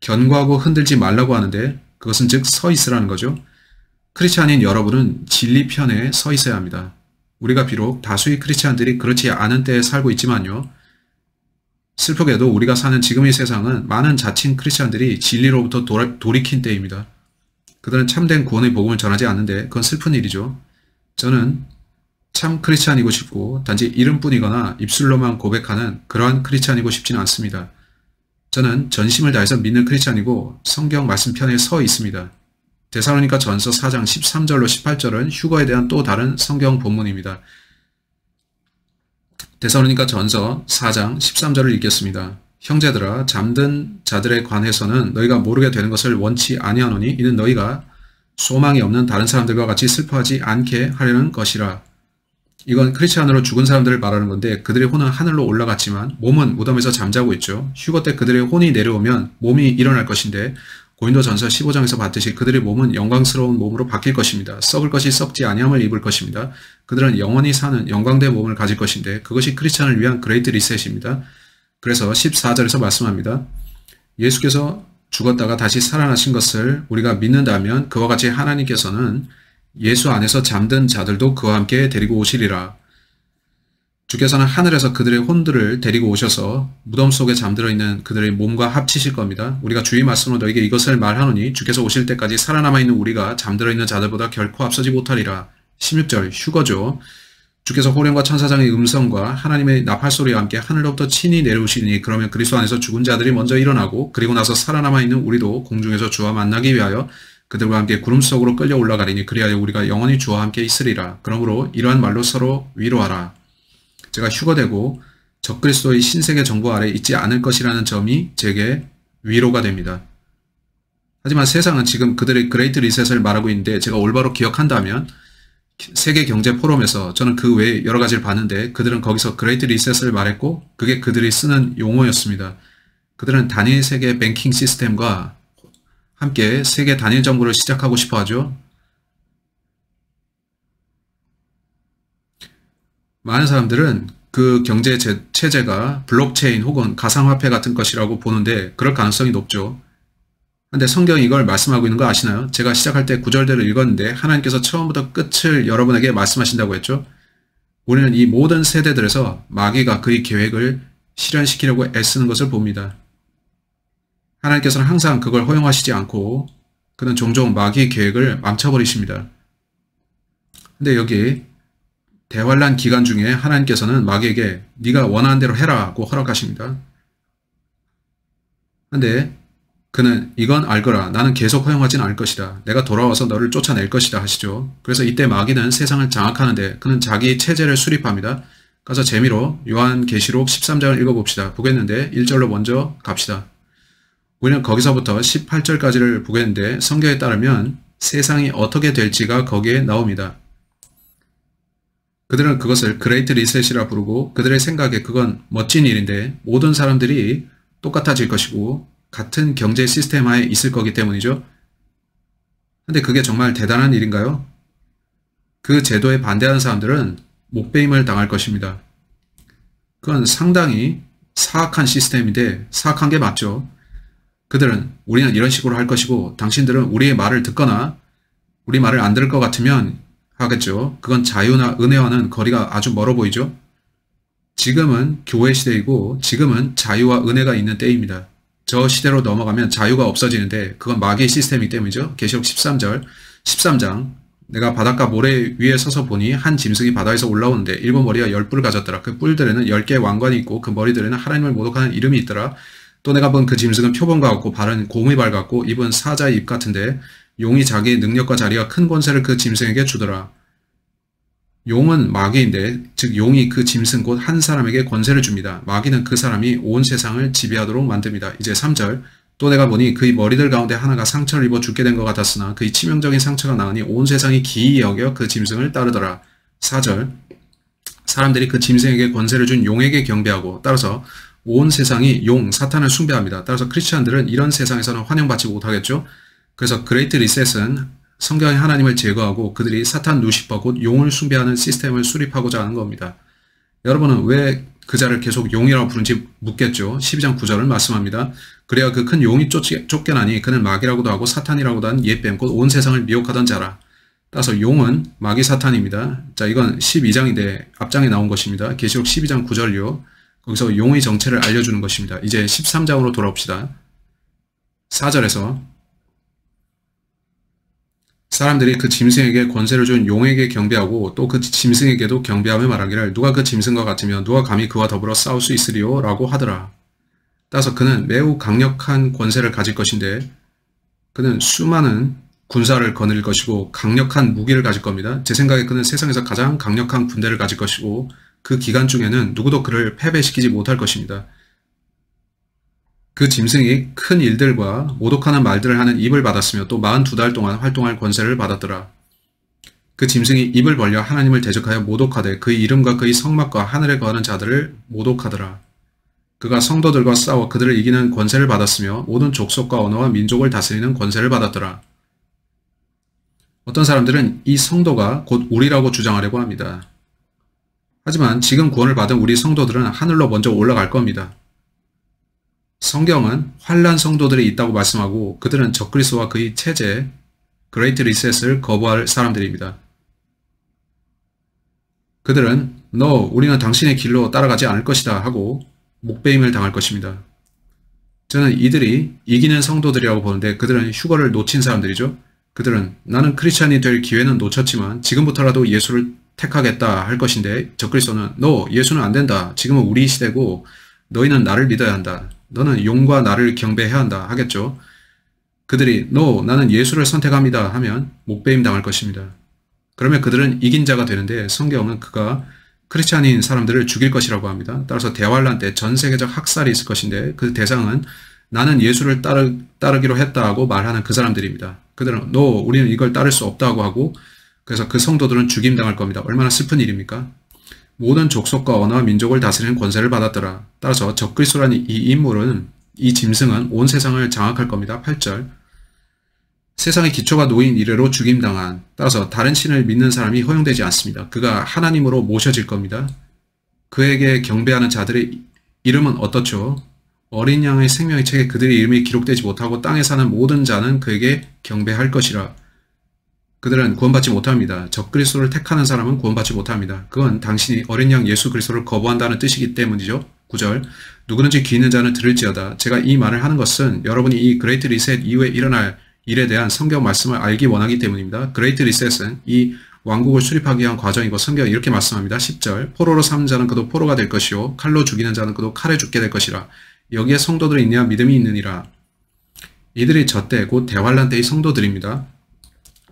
견고하고 흔들지 말라고 하는데 그것은 즉 서 있으라는 거죠. 크리스찬인 여러분은 진리 편에 서 있어야 합니다. 우리가 비록 다수의 크리스찬들이 그렇지 않은 때에 살고 있지만요. 슬프게도 우리가 사는 지금의 세상은 많은 자칭 크리스찬들이 진리로부터 돌이킨 때입니다. 그들은 참된 구원의 복음을 전하지 않는데 그건 슬픈 일이죠. 저는 참 크리스찬이고 싶고 단지 이름뿐이거나 입술로만 고백하는 그러한 크리스찬이고 싶지는 않습니다. 저는 전심을 다해서 믿는 크리스찬이고 성경 말씀 편에 서 있습니다. 데살로니가 전서 4장 13절로 18절은 휴거에 대한 또 다른 성경 본문입니다. 데살로니가 전서 4장 13절을 읽겠습니다. 형제들아 잠든 자들에 관해서는 너희가 모르게 되는 것을 원치 아니하노니 이는 너희가 소망이 없는 다른 사람들과 같이 슬퍼하지 않게 하려는 것이라. 이건 크리스찬으로 죽은 사람들을 말하는 건데 그들의 혼은 하늘로 올라갔지만 몸은 무덤에서 잠자고 있죠. 휴거 때 그들의 혼이 내려오면 몸이 일어날 것인데 고린도전서 15장에서 봤듯이 그들의 몸은 영광스러운 몸으로 바뀔 것입니다. 썩을 것이 썩지 아니함을 입을 것입니다. 그들은 영원히 사는 영광된 몸을 가질 것인데 그것이 크리스찬을 위한 그레이트 리셋입니다. 그래서 14절에서 말씀합니다. 예수께서 죽었다가 다시 살아나신 것을 우리가 믿는다면 그와 같이 하나님께서는 예수 안에서 잠든 자들도 그와 함께 데리고 오시리라. 주께서는 하늘에서 그들의 혼들을 데리고 오셔서 무덤 속에 잠들어 있는 그들의 몸과 합치실 겁니다. 우리가 주의 말씀으로 너에게 이것을 말하노니 주께서 오실 때까지 살아남아 있는 우리가 잠들어 있는 자들보다 결코 앞서지 못하리라. 16절 휴거죠. 주께서 호령과 천사장의 음성과 하나님의 나팔소리와 함께 하늘로부터 친히 내려오시니 그러면 그리스도 안에서 죽은 자들이 먼저 일어나고 그리고 나서 살아남아 있는 우리도 공중에서 주와 만나기 위하여 그들과 함께 구름 속으로 끌려 올라가리니 그리하여 우리가 영원히 주와 함께 있으리라. 그러므로 이러한 말로 서로 위로하라. 제가 휴거되고 적그리스도의 신세계 정부 아래 있지 않을 것이라는 점이 제게 위로가 됩니다. 하지만 세상은 지금 그들의 그레이트 리셋을 말하고 있는데 제가 올바로 기억한다면 세계 경제 포럼에서 저는 그 외에 여러 가지를 봤는데 그들은 거기서 그레이트 리셋을 말했고 그게 그들이 쓰는 용어였습니다. 그들은 단일 세계 뱅킹 시스템과 함께 세계 단일 정부를 시작하고 싶어 하죠. 많은 사람들은 그 경제 체제가 블록체인 혹은 가상화폐 같은 것이라고 보는데 그럴 가능성이 높죠. 근데 성경이 이걸 말씀하고 있는 거 아시나요? 제가 시작할 때 구절들을 읽었는데 하나님께서 처음부터 끝을 여러분에게 말씀하신다고 했죠. 우리는 이 모든 세대들에서 마귀가 그의 계획을 실현시키려고 애쓰는 것을 봅니다. 하나님께서는 항상 그걸 허용하시지 않고 그는 종종 마귀의 계획을 망쳐버리십니다. 근데 여기 대환란 기간 중에 하나님께서는 마귀에게 네가 원하는 대로 해라고 허락하십니다. 근데 그는 이건 알거라. 나는 계속 허용하진 않을 것이다. 내가 돌아와서 너를 쫓아낼 것이다 하시죠. 그래서 이때 마귀는 세상을 장악하는데 그는 자기 체제를 수립합니다. 가서 재미로 요한계시록 13장을 읽어봅시다. 보겠는데 1절로 먼저 갑시다. 우리는 거기서부터 18절까지를 보겠는데 성경에 따르면 세상이 어떻게 될지가 거기에 나옵니다. 그들은 그것을 그레이트 리셋이라 부르고 그들의 생각에 그건 멋진 일인데 모든 사람들이 똑같아질 것이고 같은 경제 시스템 하에 있을 거기 때문이죠. 근데 그게 정말 대단한 일인가요? 그 제도에 반대하는 사람들은 목배임을 당할 것입니다. 그건 상당히 사악한 시스템인데 사악한 게 맞죠. 그들은 우리는 이런 식으로 할 것이고 당신들은 우리의 말을 듣거나 우리 말을 안 들을 것 같으면 하겠죠. 그건 자유나 은혜와는 거리가 아주 멀어 보이죠. 지금은 교회 시대이고 지금은 자유와 은혜가 있는 때입니다. 저 시대로 넘어가면 자유가 없어지는데 그건 마귀의 시스템이기 때문이죠. 계시록 13장 내가 바닷가 모래 위에 서서 보니 한 짐승이 바다에서 올라오는데 일곱 머리와 10뿔을 가졌더라. 그 뿔들에는 10개의 왕관이 있고 그 머리들에는 하나님을 모독하는 이름이 있더라. 또 내가 본 그 짐승은 표범과 같고 발은 곰의 발 같고 입은 사자의 입 같은데 용이 자기의 능력과 자리와 큰 권세를 그 짐승에게 주더라. 용은 마귀인데 즉 용이 그 짐승 곧 한 사람에게 권세를 줍니다. 마귀는 그 사람이 온 세상을 지배하도록 만듭니다. 이제 3절 또 내가 보니 그의 머리들 가운데 하나가 상처를 입어 죽게 된 것 같았으나 그의 치명적인 상처가 나으니 온 세상이 기이 여겨 그 짐승을 따르더라. 4절 사람들이 그 짐승에게 권세를 준 용에게 경배하고 따라서 온 세상이 용, 사탄을 숭배합니다. 따라서 크리스찬들은 이런 세상에서는 환영받지 못하겠죠. 그래서 그레이트 리셋은 성경의 하나님을 제거하고 그들이 사탄 루시퍼 곧 용을 숭배하는 시스템을 수립하고자 하는 겁니다. 여러분은 왜 그 자를 계속 용이라고 부른지 묻겠죠. 12장 9절을 말씀합니다. 그래야 그 큰 용이 쫓겨나니 그는 마귀라고도 하고 사탄이라고도 하는 옛뱀 곧 온 세상을 미혹하던 자라. 따라서 용은 마귀 사탄입니다. 자, 이건 12장인데 앞장에 나온 것입니다. 계시록 12장 9절요. 거기서 용의 정체를 알려주는 것입니다. 이제 13장으로 돌아옵시다. 4절에서 사람들이 그 짐승에게 권세를 준 용에게 경배하고 또 그 짐승에게도 경배하며 말하기를 누가 그 짐승과 같으며 누가 감히 그와 더불어 싸울 수 있으리요? 라고 하더라. 따라서 그는 매우 강력한 권세를 가질 것인데 그는 수많은 군사를 거느릴 것이고 강력한 무기를 가질 겁니다. 제 생각에 그는 세상에서 가장 강력한 군대를 가질 것이고 그 기간 중에는 누구도 그를 패배시키지 못할 것입니다. 그 짐승이 큰 일들과 모독하는 말들을 하는 입을 받았으며 또 42달 동안 활동할 권세를 받았더라. 그 짐승이 입을 벌려 하나님을 대적하여 모독하되 그의 이름과 그의 성막과 하늘에 거하는 자들을 모독하더라. 그가 성도들과 싸워 그들을 이기는 권세를 받았으며 모든 족속과 언어와 민족을 다스리는 권세를 받았더라. 어떤 사람들은 이 성도가 곧 우리라고 주장하려고 합니다. 하지만 지금 구원을 받은 우리 성도들은 하늘로 먼저 올라갈 겁니다. 성경은 환난 성도들이 있다고 말씀하고 그들은 적그리스도와 그의 체제, 그레이트 리셋을 거부할 사람들입니다. 그들은 우리는 당신의 길로 따라가지 않을 것이다 하고 목배임을 당할 것입니다. 저는 이들이 이기는 성도들이라고 보는데 그들은 휴거를 놓친 사람들이죠. 그들은 나는 크리스찬이 될 기회는 놓쳤지만 지금부터라도 예수를 택하겠다 할 것인데 적그리스도는 예수는 안 된다. 지금은 우리 시대고 너희는 나를 믿어야 한다. 너는 용과 나를 경배해야 한다 하겠죠. 그들이 나는 예수를 선택합니다 하면 목배임 당할 것입니다. 그러면 그들은 이긴 자가 되는데 성경은 그가 크리스찬인 사람들을 죽일 것이라고 합니다. 따라서 대환란 때 전 세계적 학살이 있을 것인데 그 대상은 나는 예수를 따르기로 했다고 말하는 그 사람들입니다. 그들은 우리는 이걸 따를 수 없다고 하고 그래서 그 성도들은 죽임당할 겁니다. 얼마나 슬픈 일입니까? 모든 족속과 언어와 민족을 다스리는 권세를 받았더라. 따라서 적그리스도라는 이 인물은 이 짐승은 온 세상을 장악할 겁니다. 8절 세상의 기초가 놓인 이래로 죽임당한 따라서 다른 신을 믿는 사람이 허용되지 않습니다. 그가 하나님으로 모셔질 겁니다. 그에게 경배하는 자들의 이름은 어떻죠? 어린 양의 생명의 책에 그들의 이름이 기록되지 못하고 땅에 사는 모든 자는 그에게 경배할 것이라. 그들은 구원받지 못합니다. 적그리스도를 택하는 사람은 구원받지 못합니다. 그건 당신이 어린 양 예수 그리스도를 거부한다는 뜻이기 때문이죠. 9절 누구든지 귀 있는 자는 들을지어다. 제가 이 말을 하는 것은 여러분이 이 그레이트 리셋 이후에 일어날 일에 대한 성경 말씀을 알기 원하기 때문입니다. 그레이트 리셋은 이 왕국을 수립하기 위한 과정이고 성경이 이렇게 말씀합니다. 10절 포로로 삼는 자는 그도 포로가 될 것이요 칼로 죽이는 자는 그도 칼에 죽게 될 것이라. 여기에 성도들이 있느냐 믿음이 있느니라. 이들이 저때 곧 대환란 때의 성도들입니다.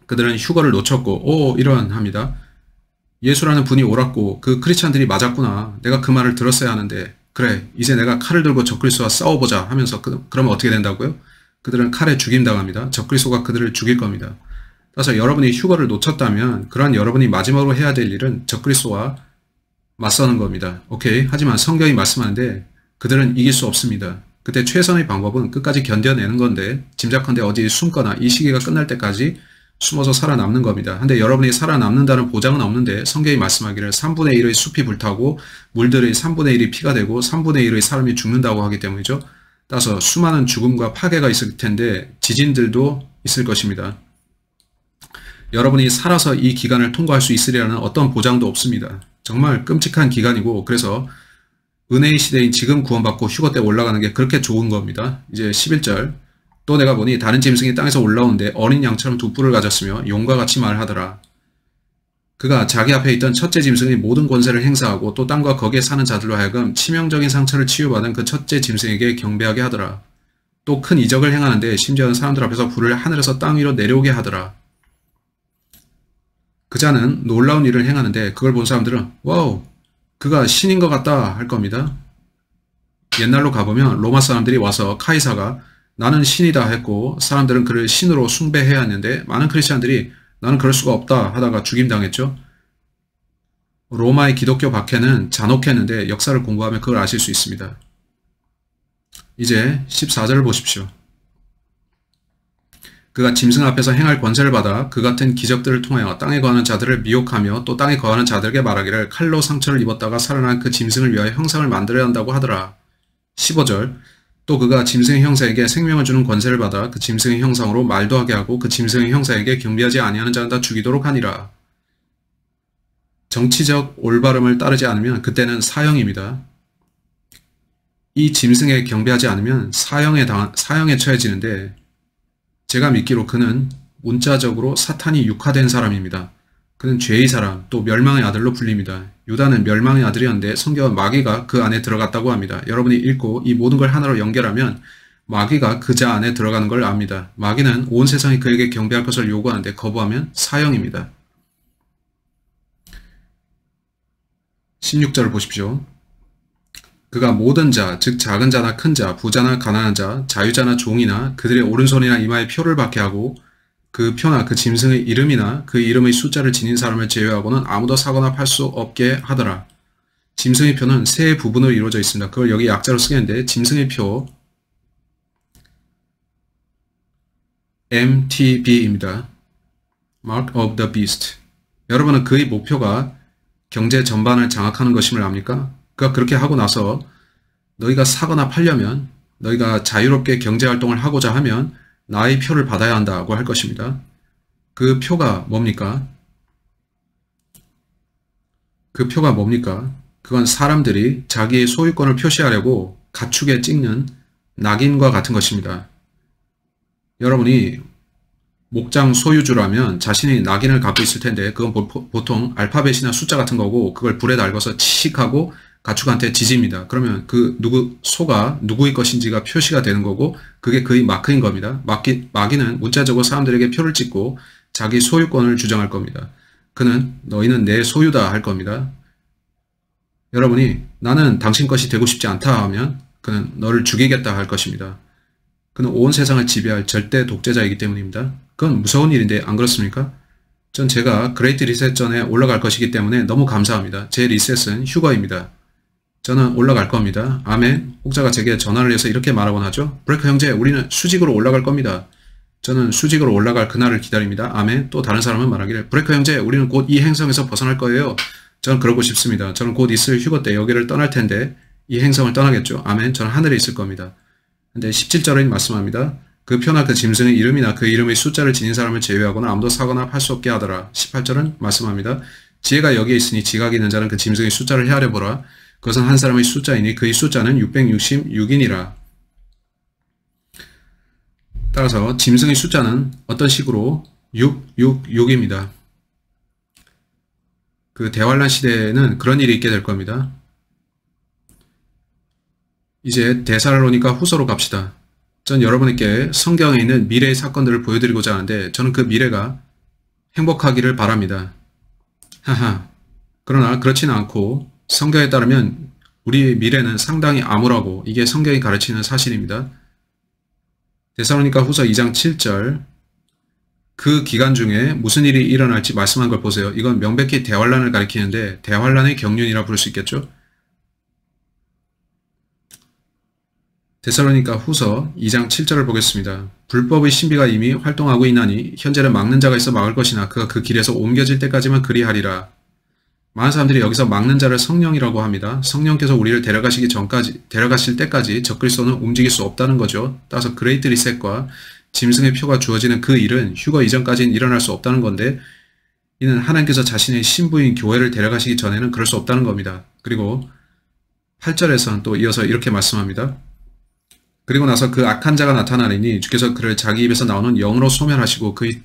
그들은 휴거를 놓쳤고 이러합니다. 예수라는 분이 옳았고 그 크리스찬들이 맞았구나. 내가 그 말을 들었어야 하는데 그래 이제 내가 칼을 들고 적그리스도와 싸워보자 하면서 그러면 어떻게 된다고요? 그들은 칼에 죽임당합니다. 적그리스도가 그들을 죽일 겁니다. 따라서 여러분이 휴거를 놓쳤다면 그러한 여러분이 마지막으로 해야 될 일은 적그리스도와 맞서는 겁니다. 오케이? 하지만 성경이 말씀하는데 그들은 이길 수 없습니다. 그때 최선의 방법은 끝까지 견뎌내는 건데 짐작컨대 어디 숨거나 이 시기가 끝날 때까지 숨어서 살아남는 겁니다. 근데 여러분이 살아남는다는 보장은 없는데 성경이 말씀하기를 3분의 1의 숲이 불타고 물들의 3분의 1이 피가 되고 3분의 1의 사람이 죽는다고 하기 때문이죠. 따라서 수많은 죽음과 파괴가 있을 텐데 지진들도 있을 것입니다. 여러분이 살아서 이 기간을 통과할 수 있으리라는 어떤 보장도 없습니다. 정말 끔찍한 기간이고 그래서 은혜의 시대인 지금 구원받고 휴거 때 올라가는 게 그렇게 좋은 겁니다. 이제 11절 또 내가 보니 다른 짐승이 땅에서 올라오는데 어린 양처럼 두 뿔을 가졌으며 용과 같이 말하더라. 그가 자기 앞에 있던 첫째 짐승이 모든 권세를 행사하고 또 땅과 거기에 사는 자들로 하여금 치명적인 상처를 치유받은 그 첫째 짐승에게 경배하게 하더라. 또 큰 이적을 행하는데 심지어는 사람들 앞에서 불을 하늘에서 땅 위로 내려오게 하더라. 그 자는 놀라운 일을 행하는데 그걸 본 사람들은 와우 그가 신인 것 같다 할 겁니다. 옛날로 가보면 로마 사람들이 와서 카이사가 나는 신이다 했고 사람들은 그를 신으로 숭배해야 했는데 많은 크리스찬들이 나는 그럴 수가 없다 하다가 죽임당했죠. 로마의 기독교 박해는 잔혹했는데 역사를 공부하면 그걸 아실 수 있습니다. 이제 14절을 보십시오. 그가 짐승 앞에서 행할 권세를 받아 그 같은 기적들을 통하여 땅에 거하는 자들을 미혹하며 또 땅에 거하는 자들에게 말하기를 칼로 상처를 입었다가 살아난 그 짐승을 위하여 형상을 만들어야 한다고 하더라. 15절 또 그가 짐승의 형사에게 생명을 주는 권세를 받아 그 짐승의 형상으로 말도 하게 하고 그 짐승의 형사에게 경배하지 아니하는 자는 다 죽이도록 하니라. 정치적 올바름을 따르지 않으면 그때는 사형입니다. 이 짐승에 경배하지 않으면 사형에 처해지는데 제가 믿기로 그는 문자적으로 사탄이 육화된 사람입니다. 그는 죄의 사람, 또 멸망의 아들로 불립니다. 유다는 멸망의 아들이었는데 성경은 마귀가 그 안에 들어갔다고 합니다. 여러분이 읽고 이 모든 걸 하나로 연결하면 마귀가 그 자 안에 들어가는 걸 압니다. 마귀는 온 세상이 그에게 경배할 것을 요구하는데 거부하면 사형입니다. 16절을 보십시오. 그가 모든 자, 즉 작은 자나 큰 자, 부자나 가난한 자, 자유자나 종이나 그들의 오른손이나 이마에 표를 받게 하고 그 표나 그 짐승의 이름이나 그 이름의 숫자를 지닌 사람을 제외하고는 아무도 사거나 팔 수 없게 하더라. 짐승의 표는 세 부분으로 이루어져 있습니다. 그걸 여기 약자로 쓰겠는데 짐승의 표 MTB입니다. Mark of the Beast. 여러분은 그의 목표가 경제 전반을 장악하는 것임을 압니까? 그가 그렇게 하고 나서 너희가 사거나 팔려면 너희가 자유롭게 경제활동을 하고자 하면 나의 표를 받아야 한다고 할 것입니다. 그 표가 뭡니까? 그 표가 뭡니까? 그건 사람들이 자기의 소유권을 표시하려고 가축에 찍는 낙인과 같은 것입니다. 여러분이 목장 소유주라면 자신이 낙인을 갖고 있을 텐데 그건 보통 알파벳이나 숫자 같은 거고 그걸 불에 달궈서 치익하고 가축한테 지집니다. 그러면 그 소가 누구의 것인지가 표시가 되는 거고 그게 그의 마크인 겁니다. 마귀는 문자적으로 사람들에게 표를 찍고 자기 소유권을 주장할 겁니다. 그는 너희는 내 소유다 할 겁니다. 여러분이 나는 당신 것이 되고 싶지 않다 하면 그는 너를 죽이겠다 할 것입니다. 그는 온 세상을 지배할 절대 독재자이기 때문입니다. 그건 무서운 일인데 안 그렇습니까? 전 제가 그레이트 리셋 전에 올라갈 것이기 때문에 너무 감사합니다. 제 리셋은 휴거입니다. 저는 올라갈 겁니다. 아멘. 혹자가 제게 전화를 해서 이렇게 말하곤 하죠. 브레이크 형제, 우리는 수직으로 올라갈 겁니다. 저는 수직으로 올라갈 그날을 기다립니다. 아멘. 또 다른 사람은 말하기를 브레이크 형제, 우리는 곧 이 행성에서 벗어날 거예요. 저는 그러고 싶습니다. 저는 곧 있을 휴거 때 여기를 떠날 텐데 이 행성을 떠나겠죠. 아멘. 저는 하늘에 있을 겁니다. 근데 17절에 말씀합니다. 그 표나 그 짐승의 이름이나 그 이름의 숫자를 지닌 사람을 제외하고는 아무도 사거나 팔 수 없게 하더라. 18절은 말씀합니다. 지혜가 여기에 있으니 지각이 있는 자는 그 짐승의 숫자를 헤아려 보라. 그것은 한 사람의 숫자이니 그의 숫자는 666이니라. 따라서 짐승의 숫자는 어떤 식으로 666입니다. 그 대환란 시대에는 그런 일이 있게 될 겁니다. 이제 데살로니가 후서로 갑시다. 전 여러분에게 성경에 있는 미래의 사건들을 보여드리고자 하는데 저는 그 미래가 행복하기를 바랍니다. 하하. 그러나 그렇지는 않고 성경에 따르면 우리의 미래는 상당히 암울하고 이게 성경이 가르치는 사실입니다. 데살로니가 후서 2장 7절 그 기간 중에 무슨 일이 일어날지 말씀한 걸 보세요. 이건 명백히 대환란을 가리키는데 대환란의 경륜이라 부를 수 있겠죠. 데살로니가 후서 2장 7절을 보겠습니다. 불법의 신비가 이미 활동하고 있나니 현재는 막는 자가 있어 막을 것이나 그가 그 길에서 옮겨질 때까지만 그리하리라. 많은 사람들이 여기서 막는 자를 성령이라고 합니다. 성령께서 우리를 데려가실 때까지 적그리스도는 움직일 수 없다는 거죠. 따라서 그레이트 리셋과 짐승의 표가 주어지는 그 일은 휴거 이전까지는 일어날 수 없다는 건데 이는 하나님께서 자신의 신부인 교회를 데려가시기 전에는 그럴 수 없다는 겁니다. 그리고 8절에서는 또 이어서 이렇게 말씀합니다. 그리고 나서 그 악한 자가 나타나리니 주께서 그를 자기 입에서 나오는 영으로 소멸하시고 그의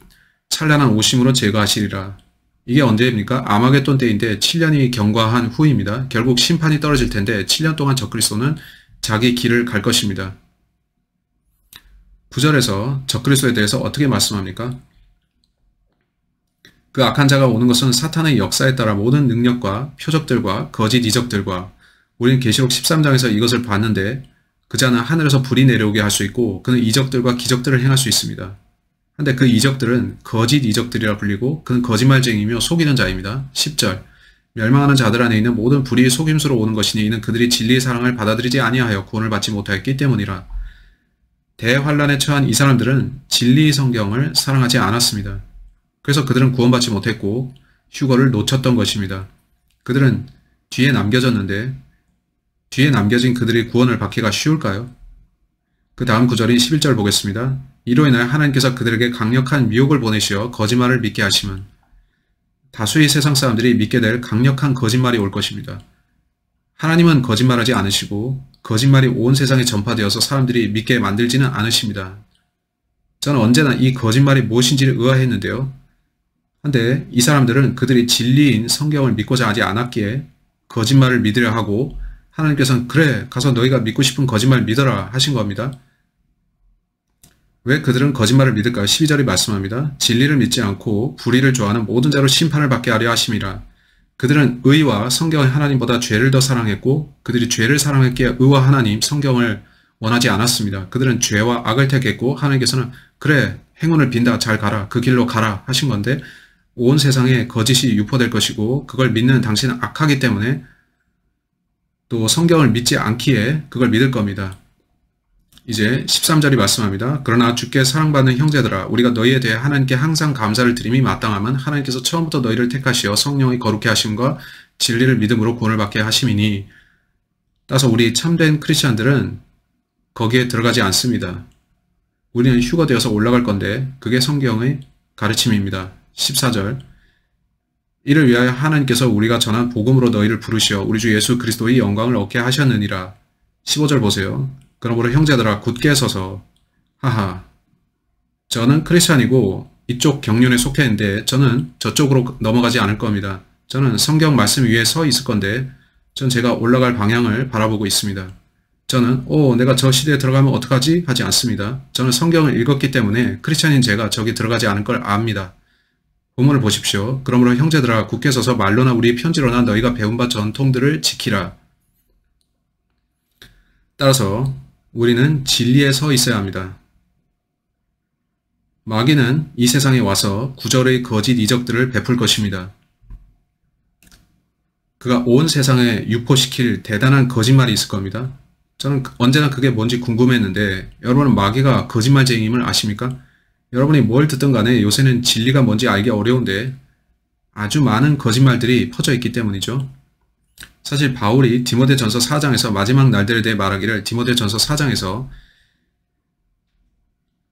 찬란한 오심으로 제거하시리라. 이게 언제입니까? 아마겟돈 때인데 7년이 경과한 후입니다. 결국 심판이 떨어질 텐데 7년 동안 적그리스도는 자기 길을 갈 것입니다. 9절에서 적그리스도에 대해서 어떻게 말씀합니까? 그 악한 자가 오는 것은 사탄의 역사에 따라 모든 능력과 표적들과 거짓 이적들과 우리는 계시록 13장에서 이것을 봤는데 그 자는 하늘에서 불이 내려오게 할 수 있고 그는 이적들과 기적들을 행할 수 있습니다. 근데 그 이적들은 거짓 이적들이라 불리고 그는 거짓말쟁이며 속이는 자입니다. 10절 멸망하는 자들 안에 있는 모든 불의의 속임수로 오는 것이니 이는 그들이 진리의 사랑을 받아들이지 아니하여 구원을 받지 못하였기 때문이라. 대환란에 처한 이 사람들은 진리의 성경을 사랑하지 않았습니다. 그래서 그들은 구원받지 못했고 휴거를 놓쳤던 것입니다. 그들은 뒤에 남겨졌는데 뒤에 남겨진 그들의 구원을 받기가 쉬울까요? 그 다음 구절인 11절 보겠습니다. 이로 인하여 하나님께서 그들에게 강력한 미혹을 보내시어 거짓말을 믿게 하시면 다수의 세상 사람들이 믿게 될 강력한 거짓말이 올 것입니다. 하나님은 거짓말하지 않으시고 거짓말이 온 세상에 전파되어서 사람들이 믿게 만들지는 않으십니다. 저는 언제나 이 거짓말이 무엇인지를 의아했는데요. 한데 이 사람들은 그들이 진리인 성경을 믿고자 하지 않았기에 거짓말을 믿으려 하고 하나님께서는 그래 가서 너희가 믿고 싶은 거짓말 믿어라 하신 겁니다. 왜 그들은 거짓말을 믿을까요? 12절이 말씀합니다. 진리를 믿지 않고 불의를 좋아하는 모든 자로 심판을 받게 하려 하심이라. 그들은 의와 성경의 하나님보다 죄를 더 사랑했고 그들이 죄를 사랑했기에 의와 하나님 성경을 원하지 않았습니다. 그들은 죄와 악을 택했고 하나님께서는 그래 행운을 빈다 잘 가라 그 길로 가라 하신 건데 온 세상에 거짓이 유포될 것이고 그걸 믿는 당신은 악하기 때문에 또 성경을 믿지 않기에 그걸 믿을 겁니다. 이제 13절이 말씀합니다. 그러나 주께 사랑받는 형제들아 우리가 너희에 대해 하나님께 항상 감사를 드림이 마땅하면 하나님께서 처음부터 너희를 택하시어 성령이 거룩해 하심과 진리를 믿음으로 구원을 받게 하심이니 따라서 우리 참된 크리스찬들은 거기에 들어가지 않습니다. 우리는 휴거되어서 올라갈 건데 그게 성경의 가르침입니다. 14절 이를 위하여 하나님께서 우리가 전한 복음으로 너희를 부르시어 우리 주 예수 그리스도의 영광을 얻게 하셨느니라. 15절 보세요. 그러므로 형제들아 굳게 서서 하하 저는 크리스찬이고 이쪽 경륜에 속해 있는데 저는 저쪽으로 넘어가지 않을 겁니다. 저는 성경 말씀 위에 서 있을 건데 전 제가 올라갈 방향을 바라보고 있습니다. 저는 내가 저 시대에 들어가면 어떡하지? 하지 않습니다. 저는 성경을 읽었기 때문에 크리스찬인 제가 저기 들어가지 않을 걸 압니다. 본문을 보십시오. 그러므로 형제들아 굳게 서서 말로나 우리 편지로나 너희가 배운 바 전통들을 지키라. 따라서 우리는 진리에 서 있어야 합니다. 마귀는 이 세상에 와서 구절의 거짓 이적들을 베풀 것입니다. 그가 온 세상에 유포시킬 대단한 거짓말이 있을 겁니다. 저는 언제나 그게 뭔지 궁금했는데 여러분은 마귀가 거짓말쟁이임을 아십니까? 여러분이 뭘 듣든 간에 요새는 진리가 뭔지 알기 어려운데 아주 많은 거짓말들이 퍼져 있기 때문이죠. 사실 바울이 디모데전서 4장에서 마지막 날들에 대해 말하기를 디모데전서 4장에서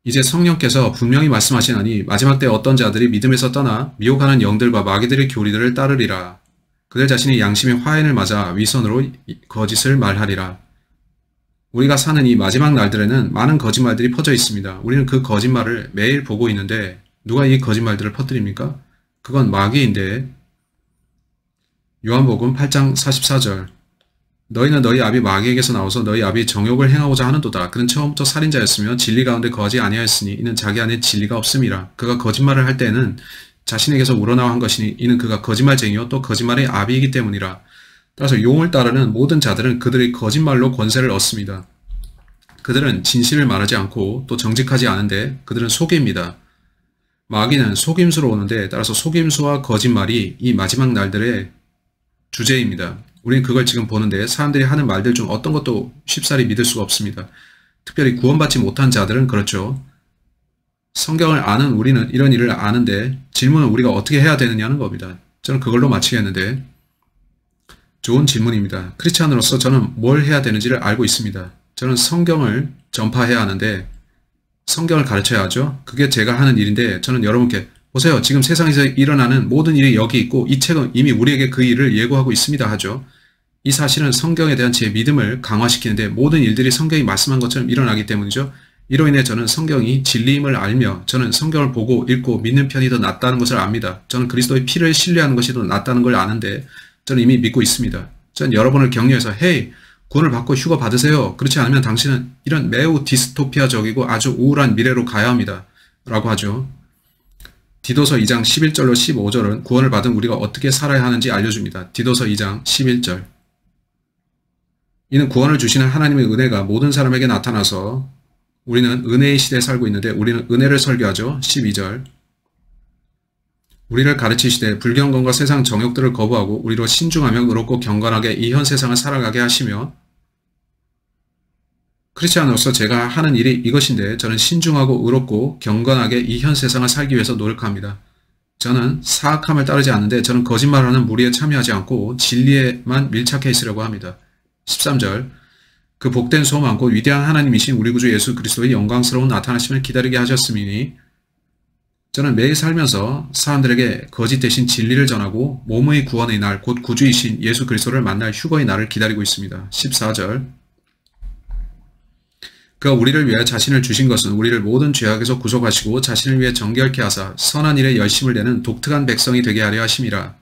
이제 성령께서 분명히 말씀하시나니 마지막 때 어떤 자들이 믿음에서 떠나 미혹하는 영들과 마귀들의 교리들을 따르리라. 그들 자신이 양심의 화인을 맞아 위선으로 거짓을 말하리라. 우리가 사는 이 마지막 날들에는 많은 거짓말들이 퍼져 있습니다. 우리는 그 거짓말을 매일 보고 있는데 누가 이 거짓말들을 퍼뜨립니까? 그건 마귀인데 요한복음 8장 44절 너희는 너희 아비 마귀에게서 나와서 너희 아비 정욕을 행하고자 하는도다. 그는 처음부터 살인자였으며 진리 가운데 거하지 아니하였으니 이는 자기 안에 진리가 없음이라. 그가 거짓말을 할 때에는 자신에게서 우러나와 한 것이니 이는 그가 거짓말쟁이요 또 거짓말의 아비이기 때문이라. 따라서 용을 따르는 모든 자들은 그들의 거짓말로 권세를 얻습니다. 그들은 진실을 말하지 않고 또 정직하지 않은데 그들은 속입니다. 마귀는 속임수로 오는데 따라서 속임수와 거짓말이 이 마지막 날들의 주제입니다. 우리는 그걸 지금 보는데 사람들이 하는 말들 중 어떤 것도 쉽사리 믿을 수가 없습니다. 특별히 구원받지 못한 자들은 그렇죠. 성경을 아는 우리는 이런 일을 아는데 질문은 우리가 어떻게 해야 되느냐는 겁니다. 저는 그걸로 마치겠는데 좋은 질문입니다. 크리스찬으로서 저는 뭘 해야 되는지를 알고 있습니다. 저는 성경을 전파해야 하는데 성경을 가르쳐야 하죠. 그게 제가 하는 일인데 저는 여러분께 보세요. 지금 세상에서 일어나는 모든 일이 여기 있고 이 책은 이미 우리에게 그 일을 예고하고 있습니다 하죠. 이 사실은 성경에 대한 제 믿음을 강화시키는데 모든 일들이 성경이 말씀한 것처럼 일어나기 때문이죠. 이로 인해 저는 성경이 진리임을 알며 저는 성경을 보고 읽고 믿는 편이 더 낫다는 것을 압니다. 저는 그리스도의 피를 신뢰하는 것이 더 낫다는 걸 아는데 저는 이미 믿고 있습니다. 저는 여러분을 격려해서 헤이 구원을 받고 휴가 받으세요. 그렇지 않으면 당신은 이런 매우 디스토피아적이고 아주 우울한 미래로 가야 합니다. 라고 하죠. 디도서 2장 11절로 15절은 구원을 받은 우리가 어떻게 살아야 하는지 알려줍니다. 디도서 2장 11절. 이는 구원을 주시는 하나님의 은혜가 모든 사람에게 나타나서 우리는 은혜의 시대에 살고 있는데 우리는 은혜를 설교하죠. 12절. 우리를 가르치시되 불경건과 세상 정욕들을 거부하고 우리로 신중하며 의롭고 경건하게 이 현 세상을 살아가게 하시며 크리스찬으로서 제가 하는 일이 이것인데 저는 신중하고 의롭고 경건하게 이 현 세상을 살기 위해서 노력합니다. 저는 사악함을 따르지 않는데 저는 거짓말하는 무리에 참여하지 않고 진리에만 밀착해 있으려고 합니다. 13절. 그 복된 소망 곧 위대한 하나님이신 우리 구주 예수 그리스도의 영광스러운 나타나심을 기다리게 하셨음이니 저는 매일 살면서 사람들에게 거짓 대신 진리를 전하고 몸의 구원의 날 곧 구주이신 예수 그리스도를 만날 휴거의 날을 기다리고 있습니다. 14절. 그가 우리를 위하여 자신을 주신 것은 우리를 모든 죄악에서 구속하시고 자신을 위해 정결케 하사 선한 일에 열심을 내는 독특한 백성이 되게 하려 하심이라.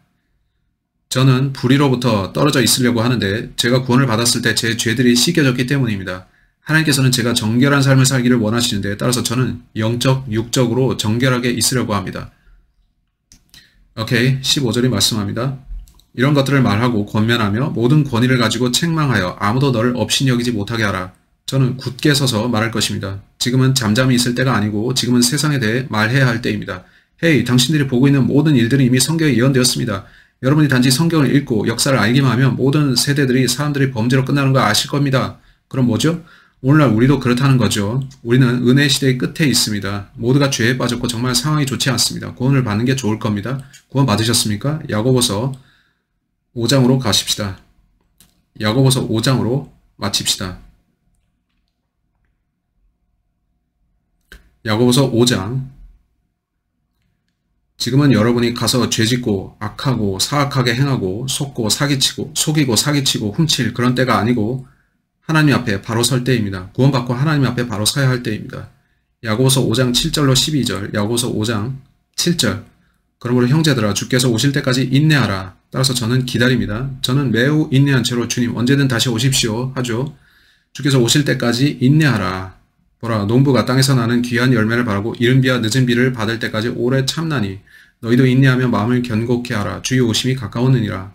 저는 불의로부터 떨어져 있으려고 하는데 제가 구원을 받았을 때 제 죄들이 씻겨졌기 때문입니다. 하나님께서는 제가 정결한 삶을 살기를 원하시는데 따라서 저는 영적, 육적으로 정결하게 있으려고 합니다. 오케이, 15절이 말씀합니다. 이런 것들을 말하고 권면하며 모든 권위를 가지고 책망하여 아무도 너를 업신여기지 못하게 하라. 저는 굳게 서서 말할 것입니다. 지금은 잠잠히 있을 때가 아니고 지금은 세상에 대해 말해야 할 때입니다. 헤이, 당신들이 보고 있는 모든 일들은 이미 성경에 예언되었습니다. 여러분이 단지 성경을 읽고 역사를 알기만 하면 모든 세대들이 사람들이 범죄로 끝나는 걸 아실 겁니다. 그럼 뭐죠? 오늘날 우리도 그렇다는 거죠. 우리는 은혜 시대의 끝에 있습니다. 모두가 죄에 빠졌고 정말 상황이 좋지 않습니다. 구원을 받는 게 좋을 겁니다. 구원 받으셨습니까? 야고보서 5장으로 가십시다. 야고보서 5장으로 마칩시다. 야고보서 5장. 지금은 여러분이 가서 죄짓고 악하고 사악하게 행하고 속고 사기치고 속이고 사기치고 훔칠 그런 때가 아니고 하나님 앞에 바로 설 때입니다. 구원받고 하나님 앞에 바로 서야 할 때입니다. 야고보서 5장 7절로 12절, 야고보서 5장 7절. 그러므로 형제들아 주께서 오실 때까지 인내하라. 따라서 저는 기다립니다. 저는 매우 인내한 채로 주님 언제든 다시 오십시오 하죠. 주께서 오실 때까지 인내하라. 보라 농부가 땅에서 나는 귀한 열매를 바라고 이른 비와 늦은 비를 받을 때까지 오래 참나니 너희도 인내하며 마음을 견고케 하라. 주의 오심이 가까웠느니라.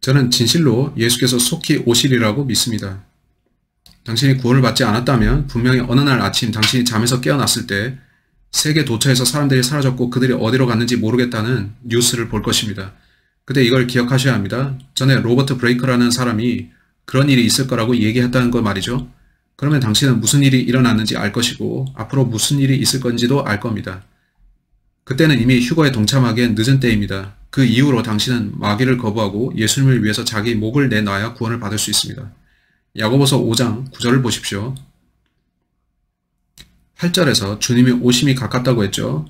저는 진실로 예수께서 속히 오시리라고 믿습니다. 당신이 구원을 받지 않았다면 분명히 어느 날 아침 당신이 잠에서 깨어났을 때 세계 도처에서 사람들이 사라졌고 그들이 어디로 갔는지 모르겠다는 뉴스를 볼 것입니다. 그때 이걸 기억하셔야 합니다. 전에 로버트 브레이커라는 사람이 그런 일이 있을 거라고 얘기했다는 거 말이죠. 그러면 당신은 무슨 일이 일어났는지 알 것이고 앞으로 무슨 일이 있을 건지도 알 겁니다. 그때는 이미 휴거에 동참하기엔 늦은 때입니다. 그 이후로 당신은 마귀를 거부하고 예수님을 위해서 자기 목을 내놔야 구원을 받을 수 있습니다. 야고보서 5장 9절을 보십시오. 8절에서 주님이 오심이 가깝다고 했죠.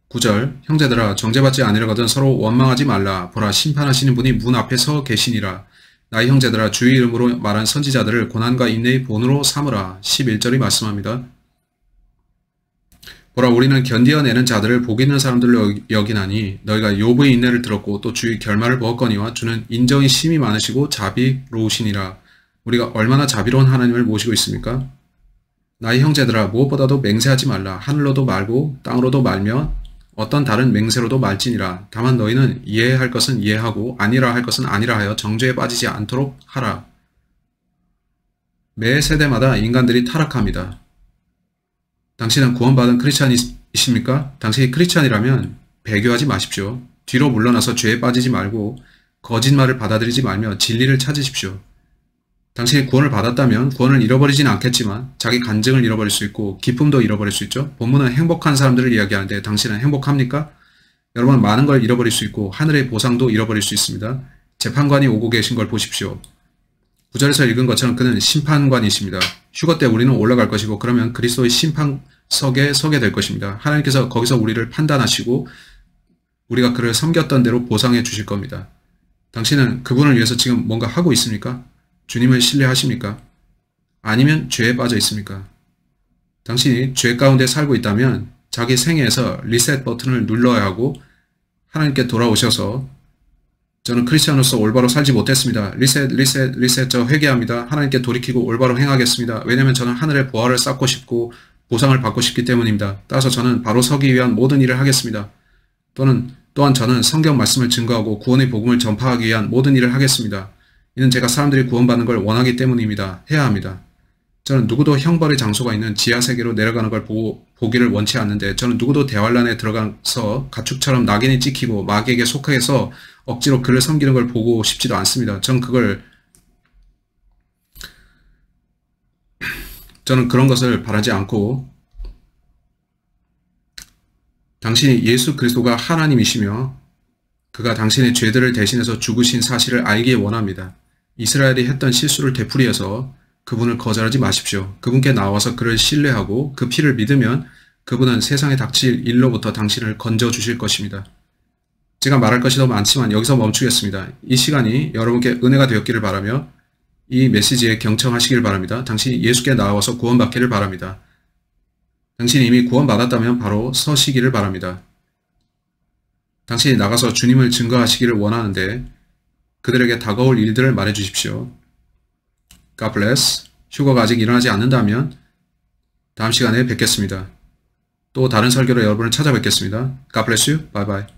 9절 형제들아 정죄받지 아니려거든 서로 원망하지 말라. 보라 심판하시는 분이 문 앞에 서 계시니라. 나의 형제들아 주의 이름으로 말한 선지자들을 고난과 인내의 본으로 삼으라. 11절이 말씀합니다. 보라, 우리는 견디어내는 자들을 복 있는 사람들로 여기나니 너희가 욥의 인내를 들었고 또 주의 결말을 보았거니와 주는 인정이 심히 많으시고 자비로우시니라. 우리가 얼마나 자비로운 하나님을 모시고 있습니까? 나의 형제들아, 무엇보다도 맹세하지 말라. 하늘로도 말고 땅으로도 말며 어떤 다른 맹세로도 말지니라. 다만 너희는 이해할 것은 이해하고 아니라 할 것은 아니라 하여 정죄에 빠지지 않도록 하라. 매 세대마다 인간들이 타락합니다. 당신은 구원받은 크리스찬이십니까? 당신이 크리스찬이라면 배교하지 마십시오. 뒤로 물러나서 죄에 빠지지 말고 거짓말을 받아들이지 말며 진리를 찾으십시오. 당신이 구원을 받았다면 구원을 잃어버리진 않겠지만 자기 간증을 잃어버릴 수 있고 기쁨도 잃어버릴 수 있죠. 본문은 행복한 사람들을 이야기하는데 당신은 행복합니까? 여러분은 많은 걸 잃어버릴 수 있고 하늘의 보상도 잃어버릴 수 있습니다. 재판관이 오고 계신 걸 보십시오. 9절에서 읽은 것처럼 그는 심판관이십니다. 휴거 때 우리는 올라갈 것이고 그러면 그리스도의 심판석에 서게 될 것입니다. 하나님께서 거기서 우리를 판단하시고 우리가 그를 섬겼던 대로 보상해 주실 겁니다. 당신은 그분을 위해서 지금 뭔가 하고 있습니까? 주님을 신뢰하십니까? 아니면 죄에 빠져 있습니까? 당신이 죄 가운데 살고 있다면 자기 생애에서 리셋 버튼을 눌러야 하고 하나님께 돌아오셔서 저는 크리스찬으로서 올바로 살지 못했습니다. 리셋 저 회개합니다. 하나님께 돌이키고 올바로 행하겠습니다. 왜냐하면 저는 하늘의 보화를 쌓고 싶고 보상을 받고 싶기 때문입니다. 따라서 저는 바로 서기 위한 모든 일을 하겠습니다. 또한 저는 성경 말씀을 증거하고 구원의 복음을 전파하기 위한 모든 일을 하겠습니다. 이는 제가 사람들이 구원받는 걸 원하기 때문입니다. 해야 합니다. 저는 누구도 형벌의 장소가 있는 지하세계로 내려가는 걸 보기를 원치 않는데 저는 누구도 대환란에 들어가서 가축처럼 낙인이 찍히고 마귀에게 속해서 억지로 그를 섬기는 걸 보고 싶지도 않습니다. 저는 그런 것을 바라지 않고 당신이 예수 그리스도가 하나님이시며 그가 당신의 죄들을 대신해서 죽으신 사실을 알기 원합니다. 이스라엘이 했던 실수를 되풀이해서 그분을 거절하지 마십시오. 그분께 나와서 그를 신뢰하고 그 피를 믿으면 그분은 세상에 닥칠 일로부터 당신을 건져주실 것입니다. 제가 말할 것이 더 많지만 여기서 멈추겠습니다. 이 시간이 여러분께 은혜가 되었기를 바라며 이 메시지에 경청하시길 바랍니다. 당신이 예수께 나와서 구원받기를 바랍니다. 당신이 이미 구원받았다면 바로 서시기를 바랍니다. 당신이 나가서 주님을 증거하시기를 원하는데 그들에게 다가올 일들을 말해주십시오. God bless. 휴거가 아직 일어나지 않는다면 다음 시간에 뵙겠습니다. 또 다른 설교로 여러분을 찾아뵙겠습니다. God bless you. Bye bye.